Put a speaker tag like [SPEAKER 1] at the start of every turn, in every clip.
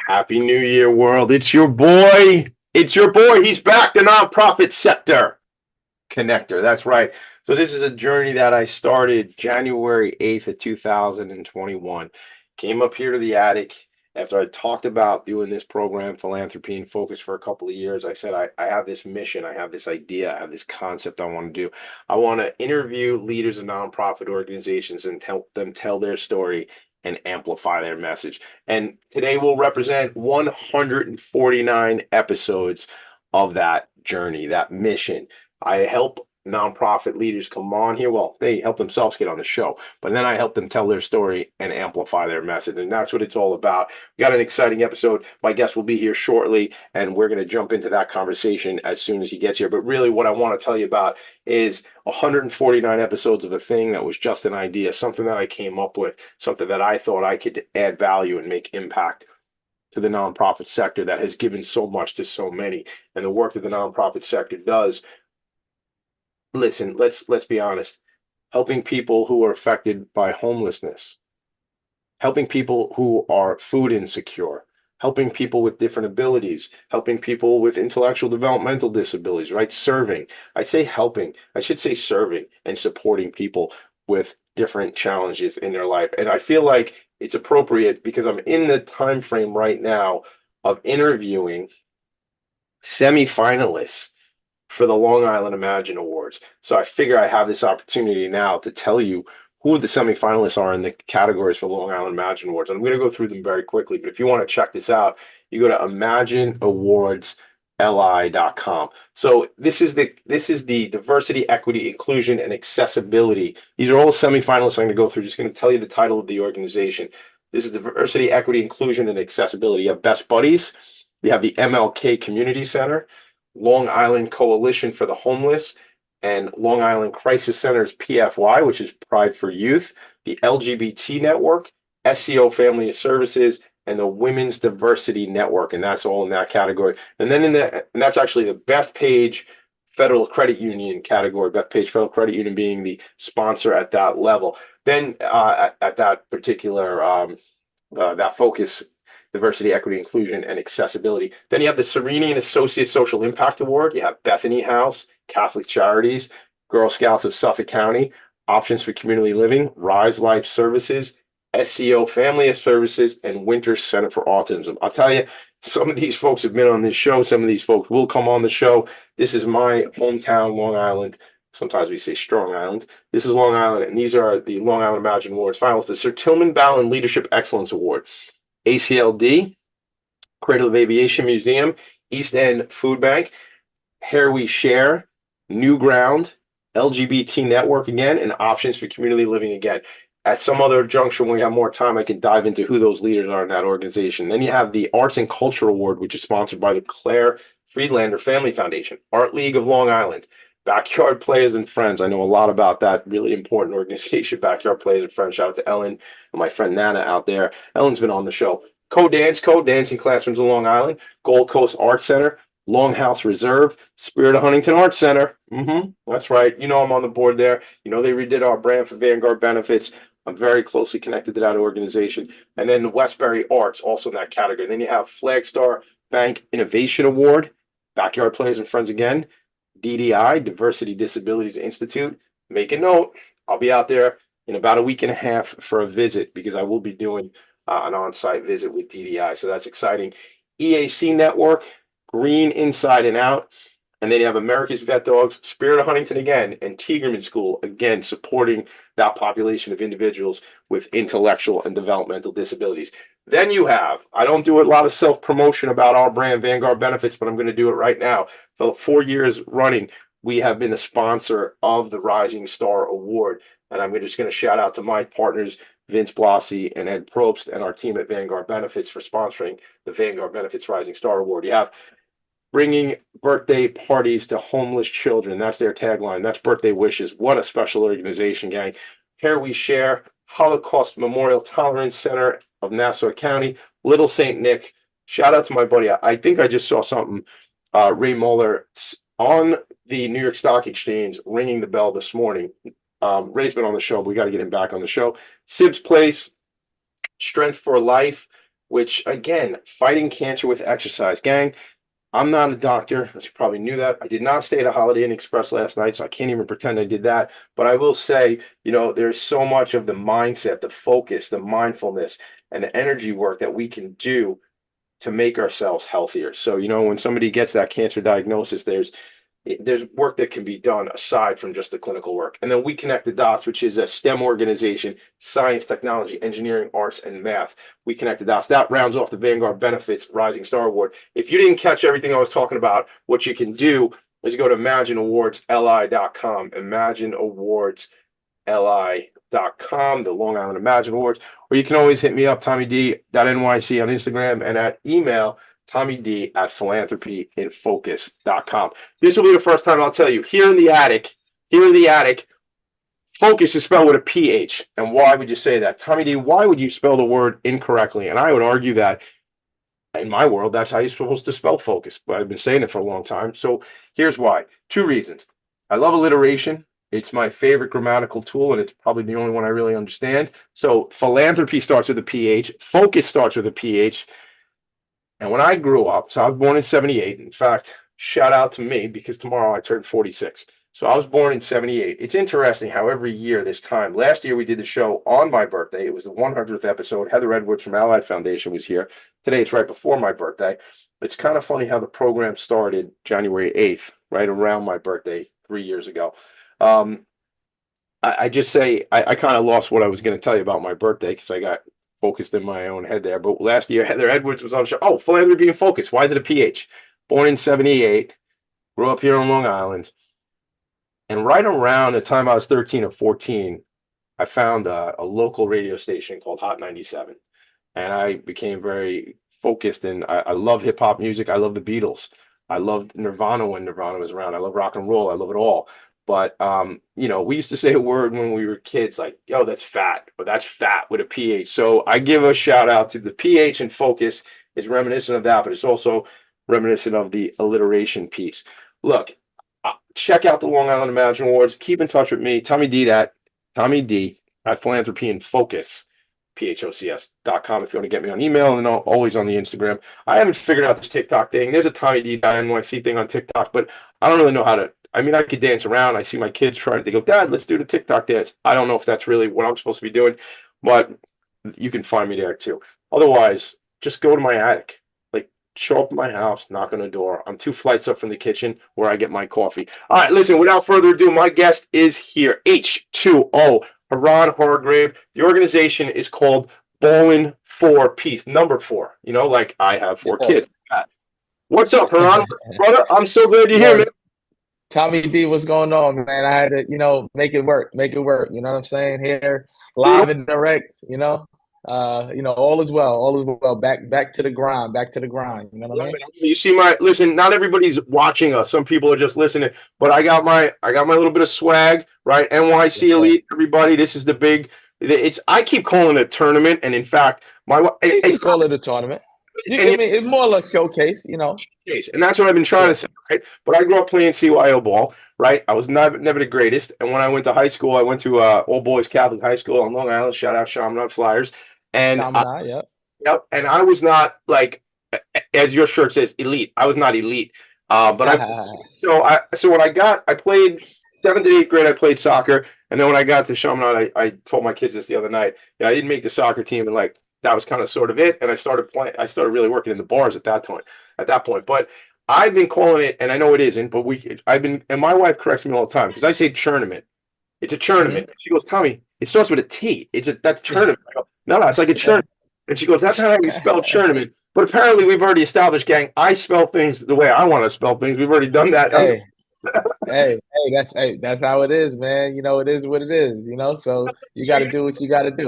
[SPEAKER 1] Happy New Year, world. It's your boy. It's your boy. He's back, the nonprofit sector connector. That's right. So this is a journey that I started January 8th of 2021. Came up here to the attic after I talked about doing this program, Philanthropy and Focus, for a couple of years. I said, I have this mission, I have this idea, I have this concept I want to do. I want to interview leaders of nonprofit organizations and help them tell their story and amplify their message. And today will represent 149 episodes of that journey, that mission. I help nonprofit leaders come on here. Well, they help themselves get on the show, but then I help them tell their story and amplify their message. And that's what it's all about. We got an exciting episode. My guest will be here shortly, and we're going to jump into that conversation as soon as he gets here. But really, what I want to tell you about is 149 episodes of a thing that was just an idea, something that I came up with, something that I thought I could add value and make impact to the nonprofit sector that has given so much to so many. And the work that the nonprofit sector does, listen, let's be honest, helping people who are affected by homelessness, helping people who are food insecure, helping people with different abilities, helping people with intellectual developmental disabilities, right? Serving. I say helping, I should say serving and supporting people with different challenges in their life. And I feel like it's appropriate because I'm in the time frame right now of interviewing semi-finalists for the Long Island Imagine Awards. So I figure I have this opportunity now to tell you who the semifinalists are in the categories for Long Island Imagine Awards. I'm going to go through them very quickly, but if you want to check this out, you go to imagineawardsli.com. So this is the diversity, equity, inclusion, and accessibility. These are all the semifinalists I'm going to go through. Just going to tell you the title of the organization. This is diversity, equity, inclusion, and accessibility. You have Best Buddies. You have the MLK Community Center, Long Island Coalition for the Homeless, and Long Island Crisis Center's PFY, which is Pride for Youth, the LGBT Network, SEO Family Services, and the Women's Diversity Network, and that's all in that category. And then and that's actually the Bethpage Federal Credit Union category, Bethpage Federal Credit Union being the sponsor at that level. Then at that particular, that Focus, diversity, equity, inclusion, and accessibility. Then you have the Serini and Associates Social Impact Award. You have Bethany House, Catholic Charities, Girl Scouts of Suffolk County, Options for Community Living, Rise Life Services, SEO Family Services, and Winter Center for Autism. I'll tell you, some of these folks have been on this show. Some of these folks will come on the show. This is my hometown, Long Island. Sometimes we say Strong Island. This is Long Island, and these are the Long Island Imagine Awards finalists. The Sir Tillman Ballin Leadership Excellence Award, ACLD, Cradle of Aviation Museum, East End Food Bank, Hair We Share, New Ground, LGBT Network again, and Options for Community Living again. At some other junction, when we have more time, I can dive into who those leaders are in that organization. Then you have the Arts and Culture Award, which is sponsored by the Claire Friedlander Family Foundation, Art League of Long Island, Backyard Players and Friends. I know a lot about that really important organization, Backyard Players and Friends. Shout out to Ellen and my friend Nana out there. Ellen's been on the show. Dancing Classrooms of Long Island, Gold Coast Art Center, Longhouse Reserve, Spirit of Huntington Arts Center. That's right. You know I'm on the board there. You know they redid our brand for Vanguard Benefits. I'm very closely connected to that organization. And then the Westbury Arts, also in that category. And then you have Flagstar Bank Innovation Award, Backyard Players and Friends again, DDI, Diversity Disabilities Institute. Make a note. I'll be out there in about a week and a half for a visit because I will be doing an on-site visit with DDI. So that's exciting. EAC Network, Green Inside and Out. And then you have America's Vet Dogs, Spirit of Huntington again, and Tiegerman School, again, supporting that population of individuals with intellectual and developmental disabilities. Then you have, I don't do a lot of self-promotion about our brand, Vanguard Benefits, but I'm going to do it right now. For 4 years running, we have been the sponsor of the Rising Star Award. And I'm just going to shout out to my partners, Vince Blasi and Ed Probst, and our team at Vanguard Benefits for sponsoring the Vanguard Benefits Rising Star Award. You have bringing birthday parties to homeless children. That's their tagline. That's birthday wishes. What a special organization, gang. Here we share Holocaust Memorial Tolerance Center of Nassau County, Little St. Nick. Shout out to my buddy. I think I just saw something, Ray Mueller on the New York Stock Exchange ringing the bell this morning. Ray's been on the show, but we got to get him back on the show. Sib's Place, Strength for Life, which again, fighting cancer with exercise. Gang, I'm not a doctor, as you probably knew that. I did not stay at a Holiday Inn Express last night, so I can't even pretend I did that. But I will say, there's so much of the mindset, the focus, the mindfulness, and the energy work that we can do to make ourselves healthier. So, when somebody gets that cancer diagnosis, there's work that can be done aside from just the clinical work. And then We Connect the Dots, which is a STEM organization, science, technology, engineering, arts, and math. We Connect the Dots. That rounds off the Vanguard Benefits Rising Star Award. If you didn't catch everything I was talking about, what you can do is go to ImagineAwardsLI.com, ImagineAwardsLI.com, the Long Island Imagine Awards, or you can always hit me up, TommyD.NYC on Instagram, and at email, TommyD@philanthropyinfocus.com. This will be the first time I'll tell you, here in the attic, Focus is spelled with a PH. And why would you say that? Tommy D, why would you spell the word incorrectly? And I would argue that in my world, that's how you're supposed to spell focus. But I've been saying it for a long time. So here's why. 2 reasons. I love alliteration. It's my favorite grammatical tool, and it's probably the only one I really understand. So philanthropy starts with a PH. Focus starts with a PH. And when I grew up, so I was born in 78. In fact, shout out to me because tomorrow I turned 46. So I was born in 78. It's interesting how every year this time, last year we did the show on my birthday. It was the 100th episode. Heather Edwards from Allied Foundation was here. Today it's right before my birthday. It's kind of funny how the program started January 8th, right around my birthday 3 years ago. I just say I kind of lost what I was going to tell you about my birthday because I got focused in my own head there. But last year, Heather Edwards was on the show. Oh, philanthropy and focus. Why is it a PH? Born in 78, grew up here on Long Island. And right around the time I was 13 or 14, I found a local radio station called Hot 97. And I became very focused. And I love hip hop music. I love the Beatles. I loved Nirvana when Nirvana was around. I love rock and roll. I love it all. But, we used to say a word when we were kids like, yo, that's fat, or that's fat with a PH. So I give a shout out to the PH and focus is reminiscent of that, but it's also reminiscent of the alliteration piece. Look, check out the Long Island Imagine Awards. Keep in touch with me, Tommy D at Philanthropy and Focus, PHOCS.com if you want to get me on email, and always on the Instagram. I haven't figured out this TikTok thing. There's a TommyD.NYC thing on TikTok, but I don't really know how to. I mean, I could dance around. I see my kids trying to go, Dad, let's do the TikTok dance. I don't know if that's really what I'm supposed to be doing, but you can find me there too. Otherwise, just go to my attic. Like, show up at my house, knock on the door. I'm 2 flights up from the kitchen where I get my coffee. All right, listen, without further ado, my guest is here. H2O, Haran Hargrave. The organization is called Ballin for Peace, number 4. Like I have 4 kids. What's up, Haran? Brother, I'm so glad you're here, man.
[SPEAKER 2] Tommy D, what's going on, man? I had to, make it work. You know what I'm saying? Here, live and direct, all is well. Back to the grind. You know what I mean?
[SPEAKER 1] You see listen, not everybody's watching us. Some people are just listening, but I got my little bit of swag, right? NYC Elite, everybody. This is the big, I keep calling it a tournament. And in fact,
[SPEAKER 2] you can call it a tournament. It's more like a showcase,
[SPEAKER 1] And that's what I've been trying to say, right? But I grew up playing CYO ball, right? I was never the greatest. And when I went to high school, I went to all boys Catholic high school on Long Island. Shout out Chaminade Flyers. And Yep. And I was not like, as your shirt says, elite. I was not elite. But so when I played 7th and 8th grade, I played soccer. And then when I got to Chaminade, I told my kids this the other night. I didn't make the soccer team, and that was kind of sort of it. And I started really working in the bars at that point. But I've been calling it, and I know it isn't, but and my wife corrects me all the time because I say tournament. It's a tournament. She goes, Tommy, it starts with a T. That's tournament. I go, no, it's like a tournament. And she goes, that's not how you spell tournament. But apparently we've already established, gang, I spell things the way I want to spell things. We've already done that.
[SPEAKER 2] Hey, Hey, that's how it is, man. You know, it is what it is, you know. So you
[SPEAKER 1] So
[SPEAKER 2] gotta do what you gotta do.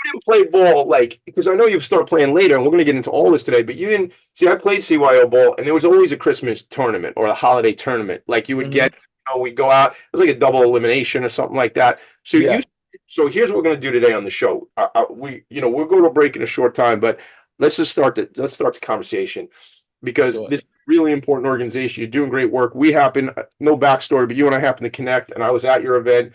[SPEAKER 1] you didn't play ball like because I know you start playing later, and we're going to get into all this today. But you didn't see. I played CYO ball, and there was always a Christmas tournament or a holiday tournament. Like you would get,
[SPEAKER 2] Hmm.
[SPEAKER 1] we go out. It was like a double elimination or something like that. So you.
[SPEAKER 2] Yeah,
[SPEAKER 1] So here's what we're going to do today on the show. We'll go to break in a short time, but let's start the conversation because
[SPEAKER 2] do it.
[SPEAKER 1] this is a really important organization. You're doing great work. We happen, no backstory, but you and I happen to connect, and I was at your event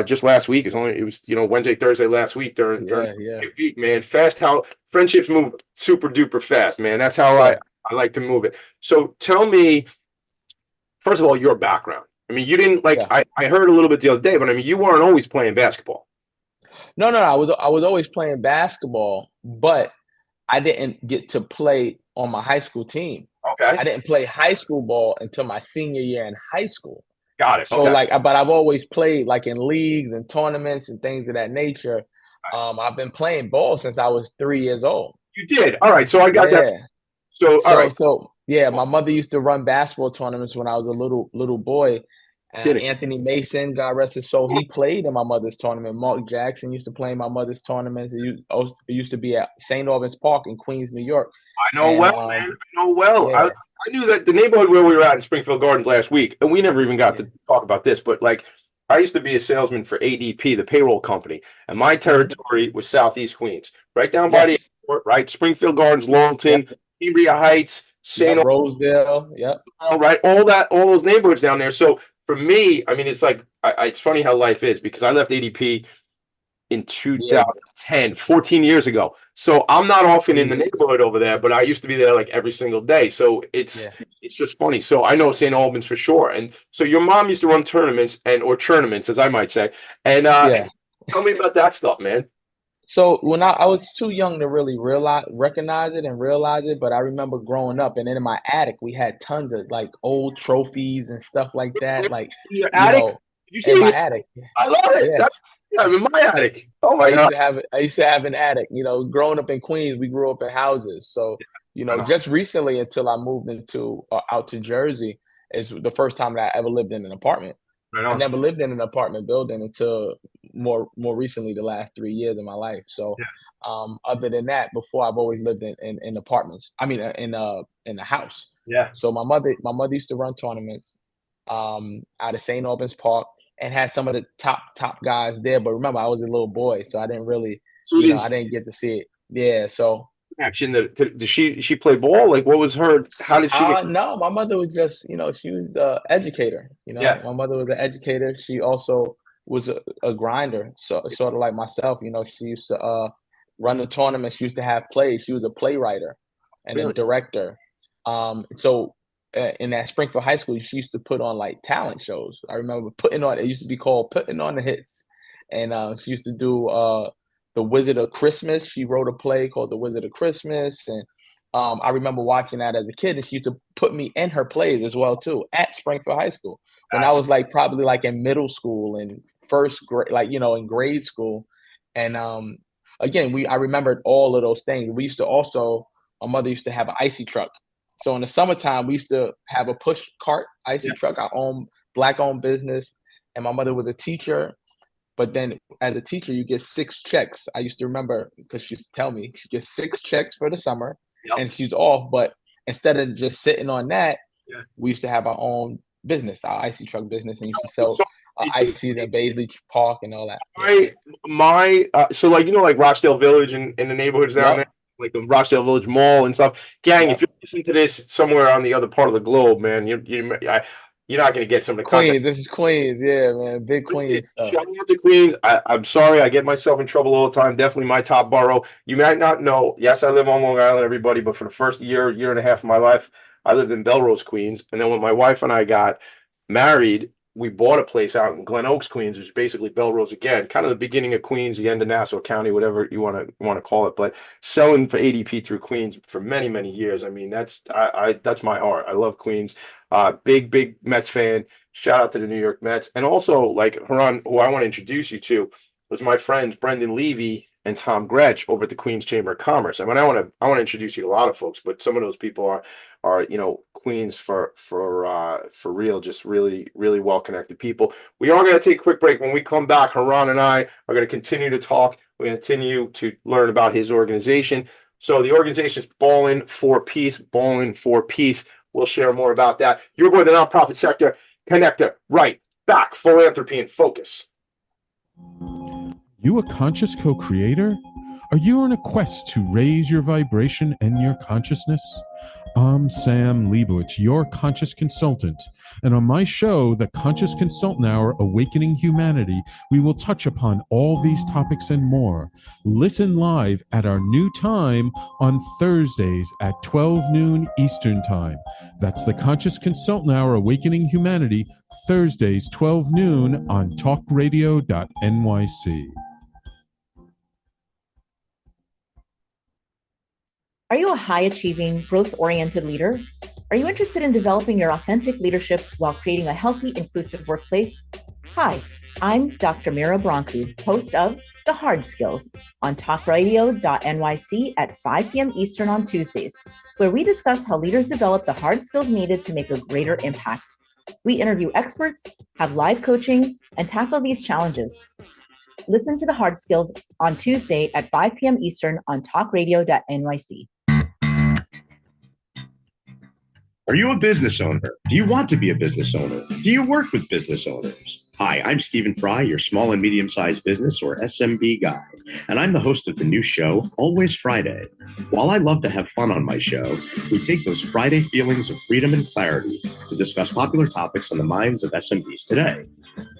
[SPEAKER 1] just last week. It was Wednesday, Thursday last week during
[SPEAKER 2] Yeah, yeah,
[SPEAKER 1] the week, man. Fast how friendships move super duper fast, man. That's how I
[SPEAKER 2] sure.
[SPEAKER 1] I like to move it. So tell me, first of all, your background. I mean, you didn't like
[SPEAKER 2] Yeah.
[SPEAKER 1] I heard a little bit the other day, but I mean, you weren't always playing basketball.
[SPEAKER 2] No, I was always playing basketball, but I didn't get to play on my high school team.
[SPEAKER 1] Okay,
[SPEAKER 2] I didn't play high school ball until my senior year in high school.
[SPEAKER 1] got it.
[SPEAKER 2] So
[SPEAKER 1] Okay,
[SPEAKER 2] like, but I've always played like in leagues and tournaments and things of that nature. I've been playing ball since I was 3 years old.
[SPEAKER 1] you did. All right, so I got that.
[SPEAKER 2] Yeah.
[SPEAKER 1] So all
[SPEAKER 2] So
[SPEAKER 1] right,
[SPEAKER 2] so yeah, my mother used to run basketball tournaments when I was a little boy.
[SPEAKER 1] did it.
[SPEAKER 2] Anthony Mason, God rest his soul, he played in my mother's tournament. Mark Jackson used to play in my mother's tournaments. It used to be at St. Albans Park in Queens, New York.
[SPEAKER 1] I know
[SPEAKER 2] And
[SPEAKER 1] well, man. I know well.
[SPEAKER 2] yeah,
[SPEAKER 1] I knew that the neighborhood where we were at in Springfield Gardens last week, and we never even got
[SPEAKER 2] yeah.
[SPEAKER 1] to talk about this, but like I used to be a salesman for ADP, the payroll company, and my
[SPEAKER 2] Mhm.
[SPEAKER 1] territory was Southeast Queens, right down by the
[SPEAKER 2] Yes.
[SPEAKER 1] airport, right? Springfield Gardens,
[SPEAKER 2] Yep.
[SPEAKER 1] Lawton, Cambria Heights,
[SPEAKER 2] Yep.
[SPEAKER 1] St.
[SPEAKER 2] Rosedale. Yep.
[SPEAKER 1] All right, all those neighborhoods down there. So for me, I mean, it's like it's funny how life is because I left ADP in
[SPEAKER 2] Yeah.
[SPEAKER 1] 2010, 14 years ago. So I'm not often in the
[SPEAKER 2] Jeez.
[SPEAKER 1] neighborhood over there, but I used to be there like every single day. So
[SPEAKER 2] Yeah.
[SPEAKER 1] it's just funny. So I know St. Albans for sure. And so your mom used to run tournaments and or tournaments, as I might say. And
[SPEAKER 2] Yeah.
[SPEAKER 1] tell me about that stuff, man.
[SPEAKER 2] So when I was too young to really recognize it and realize it, but I remember growing up and then in my attic we had tons of like old trophies and stuff like that. Like,
[SPEAKER 1] In your
[SPEAKER 2] you
[SPEAKER 1] attic? Did
[SPEAKER 2] know,
[SPEAKER 1] you
[SPEAKER 2] in my
[SPEAKER 1] see?
[SPEAKER 2] attic.
[SPEAKER 1] I love it.
[SPEAKER 2] Yeah.
[SPEAKER 1] Yeah, I'm in my attic. Oh
[SPEAKER 2] I
[SPEAKER 1] my
[SPEAKER 2] used
[SPEAKER 1] God.
[SPEAKER 2] to have I used to have an attic. You know, growing up in Queens, we grew up in houses. So,
[SPEAKER 1] I know.
[SPEAKER 2] just recently until I moved into out to Jersey is the first time that I ever lived in an apartment.
[SPEAKER 1] I
[SPEAKER 2] I
[SPEAKER 1] know.
[SPEAKER 2] never lived in an apartment building until more recently, the last 3 years of my life. So,
[SPEAKER 1] Yeah.
[SPEAKER 2] other than that, before I've always lived in apartments. I mean, in a house.
[SPEAKER 1] Yeah.
[SPEAKER 2] So my mother used to run tournaments, out of St. Albans Park and had some of the top guys there. But remember, I was a little boy, so I didn't really,
[SPEAKER 1] So you didn't
[SPEAKER 2] I
[SPEAKER 1] see
[SPEAKER 2] didn't get to see it. Yeah. So,
[SPEAKER 1] action. Did she play ball? Like, what was her? How did she get?
[SPEAKER 2] no, my mother was just, she was an educator.
[SPEAKER 1] Yeah.
[SPEAKER 2] My mother was an educator. She also was a grinder, so sort of like myself. She used to run the tournament. She used to have plays. She was a playwright and a
[SPEAKER 1] Really?
[SPEAKER 2] director. So in that Springfield High School, she used to put on like talent shows. I remember putting on. It used to be called putting on the hits, and she used to do the Wizard of Christmas. She wrote a play called The Wizard of Christmas, and I remember watching that as a kid, and she used to put me in her plays as well too at Springfield High School when I
[SPEAKER 1] That's
[SPEAKER 2] was like probably like in middle school and first grade, like in grade school. And again, I remembered all of those things. We used to also, my mother used to have an icy truck. So in the summertime, we used to have a push cart icy
[SPEAKER 1] yeah.
[SPEAKER 2] truck, our own black owned business. And my mother was a teacher, but then as a teacher, you get 6 checks. I used to remember because she used to tell me she gets 6 checks for the summer
[SPEAKER 1] Yep.
[SPEAKER 2] and she's off. But instead of just sitting on that,
[SPEAKER 1] Yeah.
[SPEAKER 2] we used to have our own business, our icy truck business, and used to
[SPEAKER 1] It's
[SPEAKER 2] sell
[SPEAKER 1] so it's so
[SPEAKER 2] ices in Baisley Park and all that. Yeah.
[SPEAKER 1] my so like like Rochdale Village and the neighborhoods down there,
[SPEAKER 2] Yep.
[SPEAKER 1] like the Rochdale Village Mall and stuff. Gang, if
[SPEAKER 2] Yep.
[SPEAKER 1] you're listening to this somewhere on the other part of the globe, man, you're not going to get some of the content.
[SPEAKER 2] Queens. This is Queens. Yeah, man. Big
[SPEAKER 1] Listen,
[SPEAKER 2] Queens stuff.
[SPEAKER 1] shout out to Queens. I'm sorry, I get myself in trouble all the time. Definitely my top borough. You might not know. Yes, I live on Long Island, everybody, but for the first year and a half of my life, I lived in Belrose, Queens. And then when my wife and I got married, we bought a place out in Glen Oaks, Queens, which is basically Belrose again, kind of the beginning of Queens, the end of Nassau County, whatever you want to call it. But selling for ADP through Queens for many, many years. I mean, that's my heart. I love Queens. Big Mets fan. Shout out to the New York Mets. And also, like Haran, who I want to introduce you to, was my friends Brendan Levy and Tom Gretsch over at the Queens Chamber of Commerce. I mean, I want to introduce you to a lot of folks, but some of those people are, queens for real, just really, really well-connected people. We are going to take a quick break. When we come back, Haran and I are going to continue to talk. We're going to continue to learn about his organization. So the organization is Ballin for Peace, Ballin for Peace. We'll share more about that. You're going to the nonprofit sector connector, right back, philanthropy and focus.
[SPEAKER 3] You a conscious co-creator? Are you on a quest to raise your vibration and your consciousness? I'm Sam Leibowitz, your conscious consultant. And on my show, The Conscious Consultant Hour, Awakening Humanity, we will touch upon all these topics and more. Listen live at our new time on Thursdays at 12 noon Eastern Time. That's The Conscious Consultant Hour, Awakening Humanity, Thursdays, 12 noon on talkradio.nyc.
[SPEAKER 4] Are you a high-achieving, growth-oriented leader? Are you interested in developing your authentic leadership while creating a healthy, inclusive workplace? Hi, I'm Dr. Mira Brancu, host of The Hard Skills on talkradio.nyc at 5 p.m. Eastern on Tuesdays, where we discuss how leaders develop the hard skills needed to make a greater impact. We interview experts, have live coaching, and tackle these challenges. Listen to The Hard Skills on Tuesday at 5 p.m. Eastern on talkradio.nyc.
[SPEAKER 5] Are you a business owner? Do you want to be a business owner? Do you work with business owners? Hi, I'm Stephen Fry, your small and medium-sized business or SMB guy, and I'm the host of the new show, Always Friday. While I love to have fun on my show, we take those Friday feelings of freedom and clarity to discuss popular topics on the minds of SMBs today.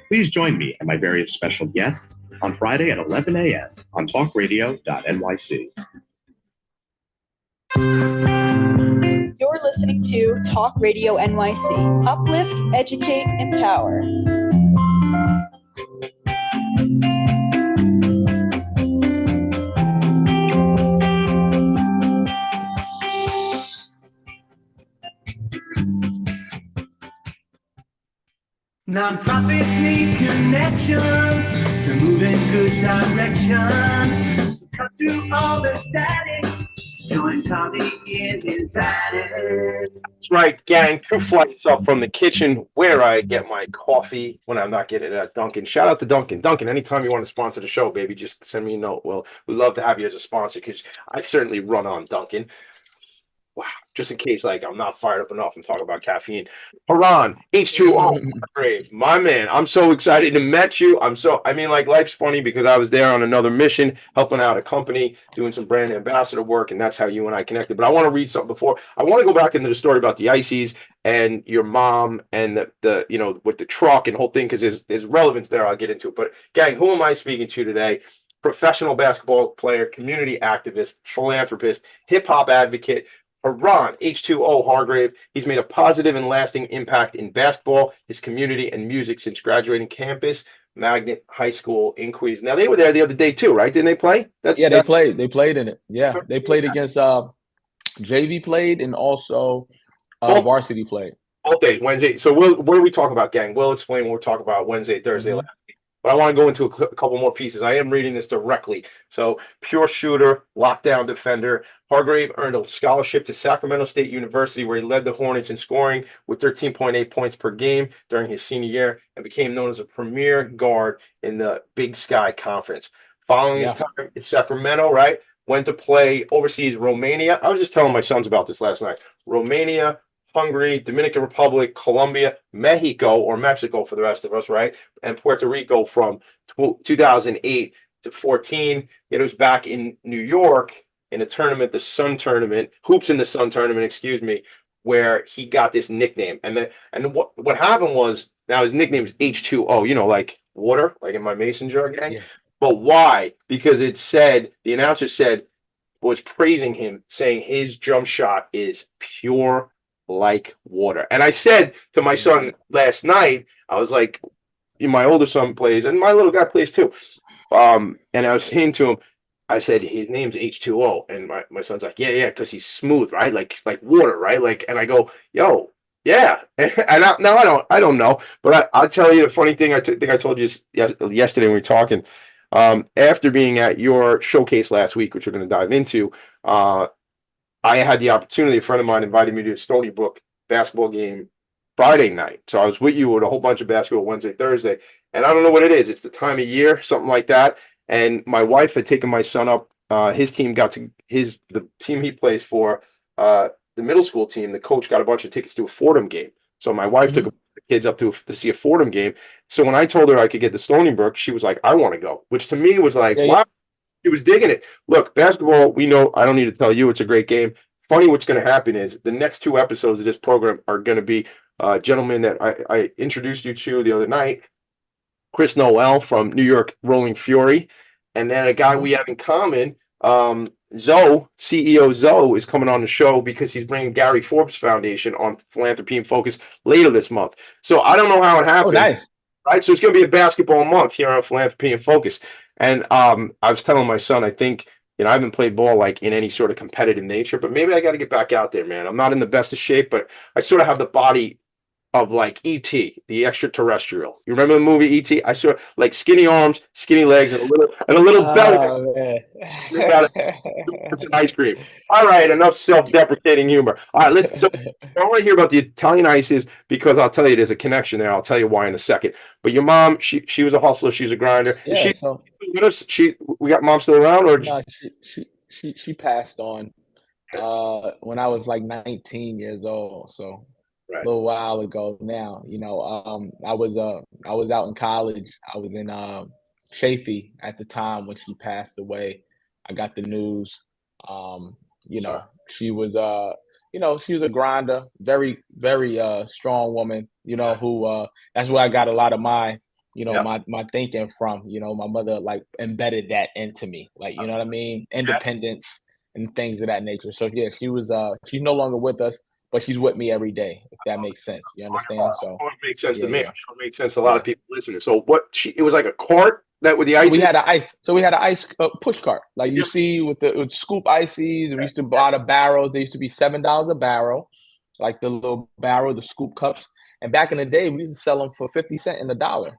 [SPEAKER 5] Please join me and my various special guests on Friday at 11 a.m. on talkradio.nyc.
[SPEAKER 6] You're listening to Talk Radio NYC. Uplift, educate, empower.
[SPEAKER 7] Nonprofits need connections to move in good directions. So cut through all the static. Join Tommy in his attic.
[SPEAKER 1] That's right, gang. 2 flights up from the kitchen where I get my coffee when I'm not getting it at Dunkin'. Shout out to Dunkin'. Dunkin', anytime you want to sponsor the show, baby, just send me a note. Well, we'd love to have you as a sponsor because I certainly run on Dunkin'. Wow, just in case I'm not fired up enough and talking about caffeine. Haran, H2O, Grave, my man. I'm so excited to meet you. Life's funny because I was there on another mission, helping out a company, doing some brand ambassador work, and that's how you and I connected. But I want to read something before. I want to go back into the story about the ices and your mom and the with the truck and the whole thing because there's relevance there. I'll get into it. But gang, who am I speaking to today? Professional basketball player, community activist, philanthropist, hip hop advocate, Haran, H2O Hargrave. He's made a positive and lasting impact in basketball, his community, and music since graduating campus, Magnet High School in Queens. Now, they were there the other day too, right? Didn't they play?
[SPEAKER 2] They played. They played in it. Yeah, they played against JV played and also varsity played.
[SPEAKER 1] All day, Wednesday. So what are we talking about, gang? We'll explain what we're talking about Wednesday, Thursday, last week. But I want to go into a couple more pieces. I am reading this directly. So, pure shooter, lockdown defender. Hargrave earned a scholarship to Sacramento State University, where he led the Hornets in scoring with 13.8 points per game during his senior year and became known as a premier guard in the Big Sky Conference. Following his time in Sacramento, right, went to play overseas Romania. I was just telling my sons about this last night. Romania, Hungary, Dominican Republic, Colombia, Mexico, or Mexico for the rest of us, right? And Puerto Rico from 2008 to 14. It was back in New York in a tournament, the Sun Tournament, Hoops in the Sun Tournament, excuse me, where he got this nickname. And what happened was, now his nickname is H2O, like water, like in my mason jar gang. Yeah. But why? Because the announcer was praising him, saying his jump shot is pure like water. And I said to my son last night, I was like, my older son plays and my little guy plays too. And I was saying to him, I said, his name's H2O. And my son's like, yeah, because he's smooth, right? Like water, right? And I go, yo, yeah. And I don't know. But I'll tell you the funny thing. I think I told you yesterday when we were talking. After being at your showcase last week, which we're going to dive into, I had the opportunity, a friend of mine invited me to a Stony Brook basketball game Friday night. So I was with you with a whole bunch of basketball Wednesday, Thursday. And I don't know what it is. It's the time of year, something like that. And my wife had taken my son up. His team got to the team he plays for, the middle school team. The coach got a bunch of tickets to a Fordham game. So my wife took the kids up to see a Fordham game. So when I told her I could get the Stony Brook, she was like, I want to go, which to me was like, wow. He was digging it. Look, basketball, we know, I don't need to tell you, it's a great game. Funny, what's going to happen is the next 2 episodes of this program are going to be a gentleman that I introduced you to the other night, Chris Noel from New York Rolling Fury, and then a guy we have in common, Zoe, CEO Zoe, is coming on the show because he's bringing Gary Forbes Foundation on Philanthropy and Focus later this month. So I don't know how it happened.
[SPEAKER 2] Oh, nice.
[SPEAKER 1] Right, so it's going to be a basketball month here on Philanthropy and Focus. And I was telling my son, I think, I haven't played ball like in any sort of competitive nature, but maybe I got to get back out there, man. I'm not in the best of shape, but I sort of have the body of like E.T., the extraterrestrial. You remember the movie E.T.? I sort of like skinny arms, skinny legs, and a little belly. It's an ice cream. All right, enough self-deprecating humor. All right, so I want to hear about the Italian ices because I'll tell you there's a connection there. I'll tell you why in a second. But your mom, she was a hustler. She was a grinder.
[SPEAKER 2] Yeah,
[SPEAKER 1] We got mom still around, or
[SPEAKER 2] no, she passed on when I was like 19 years old. So a little while ago now. I was out in college. I was in Chafee at the time when she passed away. I got the news. She was she was a grinder, very, very strong woman, who that's where I got a lot of my my thinking from. My mother like embedded that into me, like, you know what I mean? Independence and things of that nature. So yeah, she's no longer with us, but she's with me every day, if that makes sense. You understand? So
[SPEAKER 1] it makes sense to me. I'm sure it makes sense to a lot of people listening. So it was like a cart that with the ice.
[SPEAKER 2] We had an ice push cart, like you see with scoop ices. We used to buy the barrels. They used to be $7 a barrel, like the little barrel, the scoop cups. And back in the day, we used to sell them for 50 cents and $1.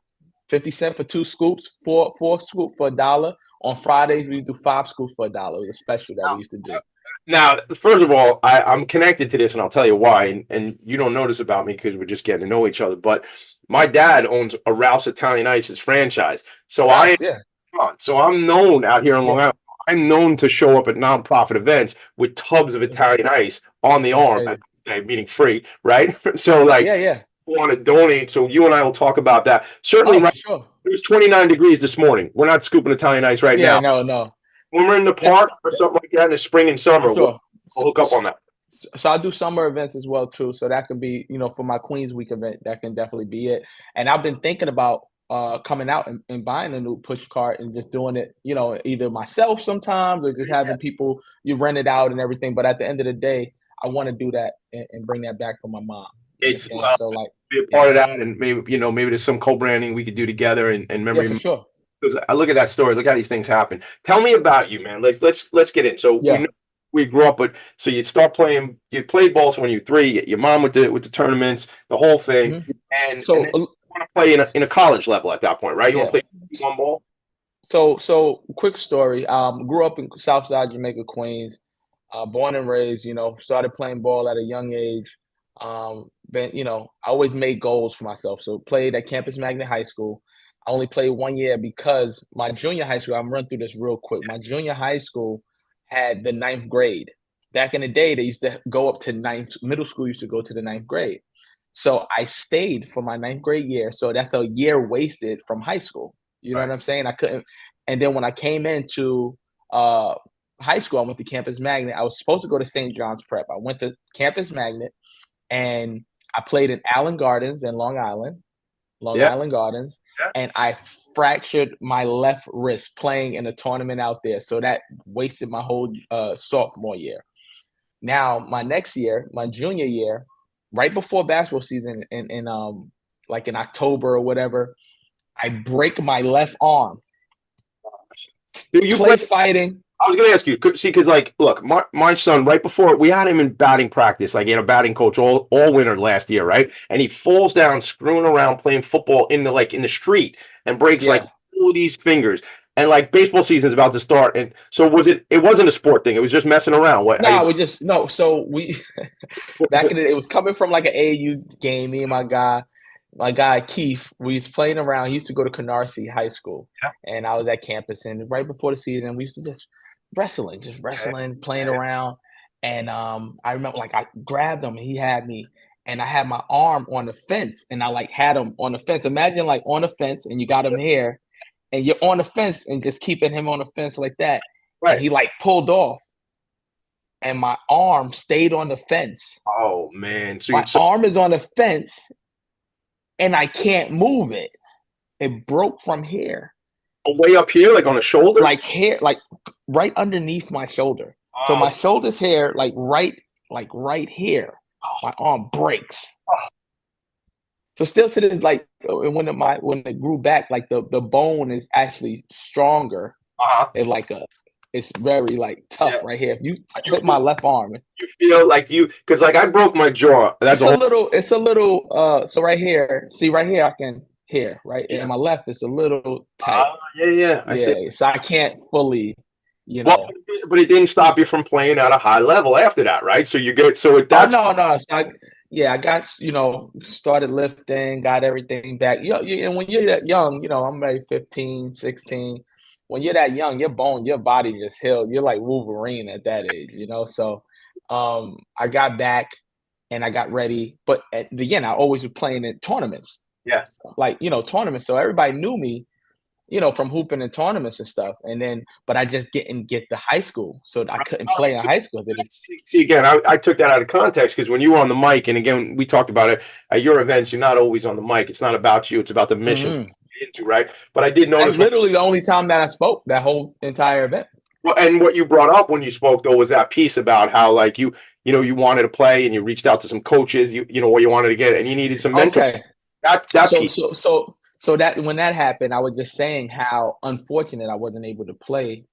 [SPEAKER 2] 50 cents for 2 scoops, four scoops for $1. On Fridays, we used to do 5 scoops for $1. It was a special that we used to do.
[SPEAKER 1] Now, first of all, I'm connected to this, and I'll tell you why. And you don't know this about me because we're just getting to know each other. But my dad owns a Rouse Italian Ices franchise, so I'm known out here in Long Island. I'm known to show up at nonprofit events with tubs of Italian ice on the arm, meaning free, right? So, like, want to donate, so you and I will talk about that. Certainly, Sure. It was 29 degrees this morning. We're not scooping Italian ice now.
[SPEAKER 2] No.
[SPEAKER 1] When we're in the park or something like that in the spring and summer, we'll hook up on that.
[SPEAKER 2] So I do summer events as well too. So that could be, for my Queens Week event, that can definitely be it. And I've been thinking about coming out and buying a new push cart and just doing it, either myself sometimes or just having people rent it out and everything. But at the end of the day, I want to do that and bring that back for my mom.
[SPEAKER 1] It's so like be a part of that, and maybe there's some co-branding we could do together and memory.
[SPEAKER 2] For sure.
[SPEAKER 1] Because I look at that story, look how these things happen. Tell me about you, man. Let's get in. So we grew up, but so you start playing. You played ball when you were 3. Your mom with the tournaments, the whole thing, and so you want to play in a college level at that point, right? You want to play one ball.
[SPEAKER 2] So quick story. Grew up in Southside Jamaica, Queens. Born and raised. Started playing ball at a young age. I always made goals for myself. So played at Campus Magnet High School. I only played 1 year because my junior high school, I'm run through this real quick. My junior high school had the 9th grade. Back in the day, they used to go up to 9th. Middle school used to go to the 9th grade. So I stayed for my 9th grade year. So that's a year wasted from high school. You know what I'm saying? I couldn't. And then when I came into high school, I went to Campus Magnet. I was supposed to go to St. John's Prep. I went to Campus Magnet and I played in Allen Gardens in Long Island Gardens. And I fractured my left wrist playing in a tournament out there. So that wasted my whole sophomore year. Now, my next year, my junior year, right before basketball season in October or whatever, I break my left arm.
[SPEAKER 1] Dude, you
[SPEAKER 2] play fighting.
[SPEAKER 1] I was going to ask you, because look, my son, right before we had him in batting practice, like he had a batting coach all winter last year, right? And he falls down, screwing around, playing football in the street, and breaks like all of these fingers. and like baseball season's about to start. And so it wasn't a sport thing. It was just messing around. What?
[SPEAKER 2] No, we just no. So we back in the day, it was coming from like an AAU game. Me and my guy Keith, we was playing around. He used to go to Canarsie High School, and I was at campus. And right before the season, we used to just wrestling, playing around. And I remember like I grabbed him, and he had me, and I had my arm on the fence, and I like had him on the fence. Imagine like on the fence, and you got him here, and you're on the fence, and just keeping him on the fence like that.
[SPEAKER 1] Right.
[SPEAKER 2] And he like pulled off, and my arm stayed on the fence.
[SPEAKER 1] Oh man! So
[SPEAKER 2] my arm is on the fence, and I can't move it. It broke from here.
[SPEAKER 1] Way up here, like on the shoulder?
[SPEAKER 2] Like here, like right underneath my shoulder. Oh. So my shoulder's here, like right here. My arm breaks. Oh. So still to this, like when it grew back, like the bone is actually stronger. It's very like tough right here. If you hit my left arm,
[SPEAKER 1] you feel like because like I broke my jaw.
[SPEAKER 2] It's a little. So right here, see right here, I can hear right, and my left is a little tight.
[SPEAKER 1] I see.
[SPEAKER 2] So I can't fully,
[SPEAKER 1] Well, but it didn't stop you from playing at a high level after that, right? So you get that's
[SPEAKER 2] no. So I got started lifting, got everything back. And when you're that young, I'm maybe 15, 16. When you're that young, your body just healed. You're like Wolverine at that age, So I got back and I got ready. But again, I always was playing in tournaments.
[SPEAKER 1] Yeah.
[SPEAKER 2] Like, tournaments. So everybody knew me, from hooping in tournaments and stuff. And then, but I just didn't get to high school. So I couldn't play in high school.
[SPEAKER 1] See, again, I took that out of context because when you were on the mic, and again, we talked about it at your events, you're not always on the mic. It's not about you. It's about the mission. Into, right? But I did notice
[SPEAKER 2] literally the only time that I spoke that whole entire event.
[SPEAKER 1] Well, and what you brought up when you spoke though was that piece about how like you wanted to play and you reached out to some coaches, what you wanted to get and you needed some mentors.
[SPEAKER 2] Okay.
[SPEAKER 1] That piece.
[SPEAKER 2] So that when that happened, I was just saying how unfortunate I wasn't able to play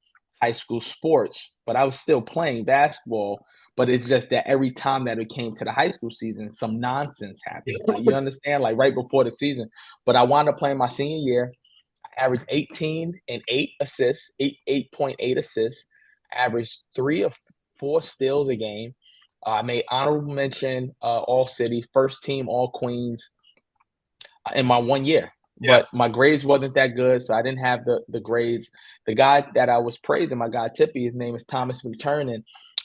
[SPEAKER 2] high school sports, but I was still playing basketball. But it's just that every time that it came to the high school season, some nonsense happened. Like, you understand? Like right before the season. But I wound up playing my senior year. I averaged 18 and 8 assists, 8.8 assists. I averaged 3 or 4 steals a game. I made honorable mention, all city, first team, all Queens in my 1 year. Yeah. But my grades wasn't that good, so I didn't have the grades. The guy that I was praising, my guy Tippy, his name is Thomas McTurnan.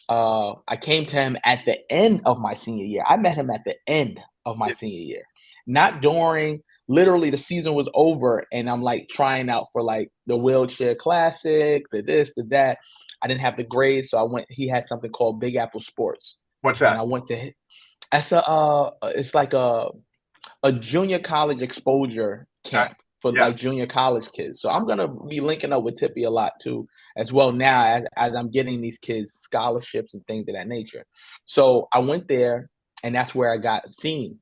[SPEAKER 2] I came to him at the end of my senior year. I met him at the end of my senior year, not during. Literally, the season was over, and I'm like trying out for like the wheelchair classic, the this, the that. I didn't have the grades, so I went. He had something called Big Apple Sports.
[SPEAKER 1] What's that?
[SPEAKER 2] And I went to. It's like a junior college exposure camp for like junior college kids. So I'm gonna be linking up with Tippy a lot too, as well now as I'm getting these kids scholarships and things of that nature. So I went there, and that's where I got seen.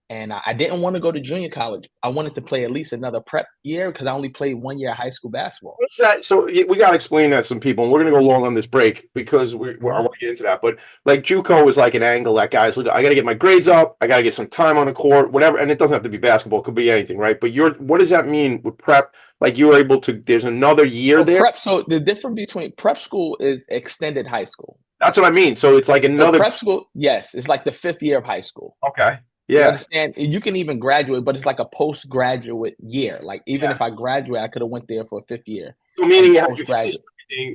[SPEAKER 2] And I didn't want to go to junior college. I wanted to play at least another prep year because I only played 1 year of high school basketball.
[SPEAKER 1] What's that? So we got to explain that to some people. And we're going to go long on this break because I want to get into that. But like JUCO is like an angle that guys look. I got to get my grades up. I got to get some time on the court, whatever. And it doesn't have to be basketball. It could be anything, right? But what does that mean with prep? Like you were able to. There's another year there.
[SPEAKER 2] Prep. So the difference between prep school is extended high school.
[SPEAKER 1] That's what I mean. So it's like another
[SPEAKER 2] prep school. Yes, it's like the 5th year of high school.
[SPEAKER 1] Okay. Yeah.
[SPEAKER 2] You understand? You can even graduate, but it's like a postgraduate year. Like even if I graduate, I could have went there for a 5th year.
[SPEAKER 1] So meaning you postgraduate.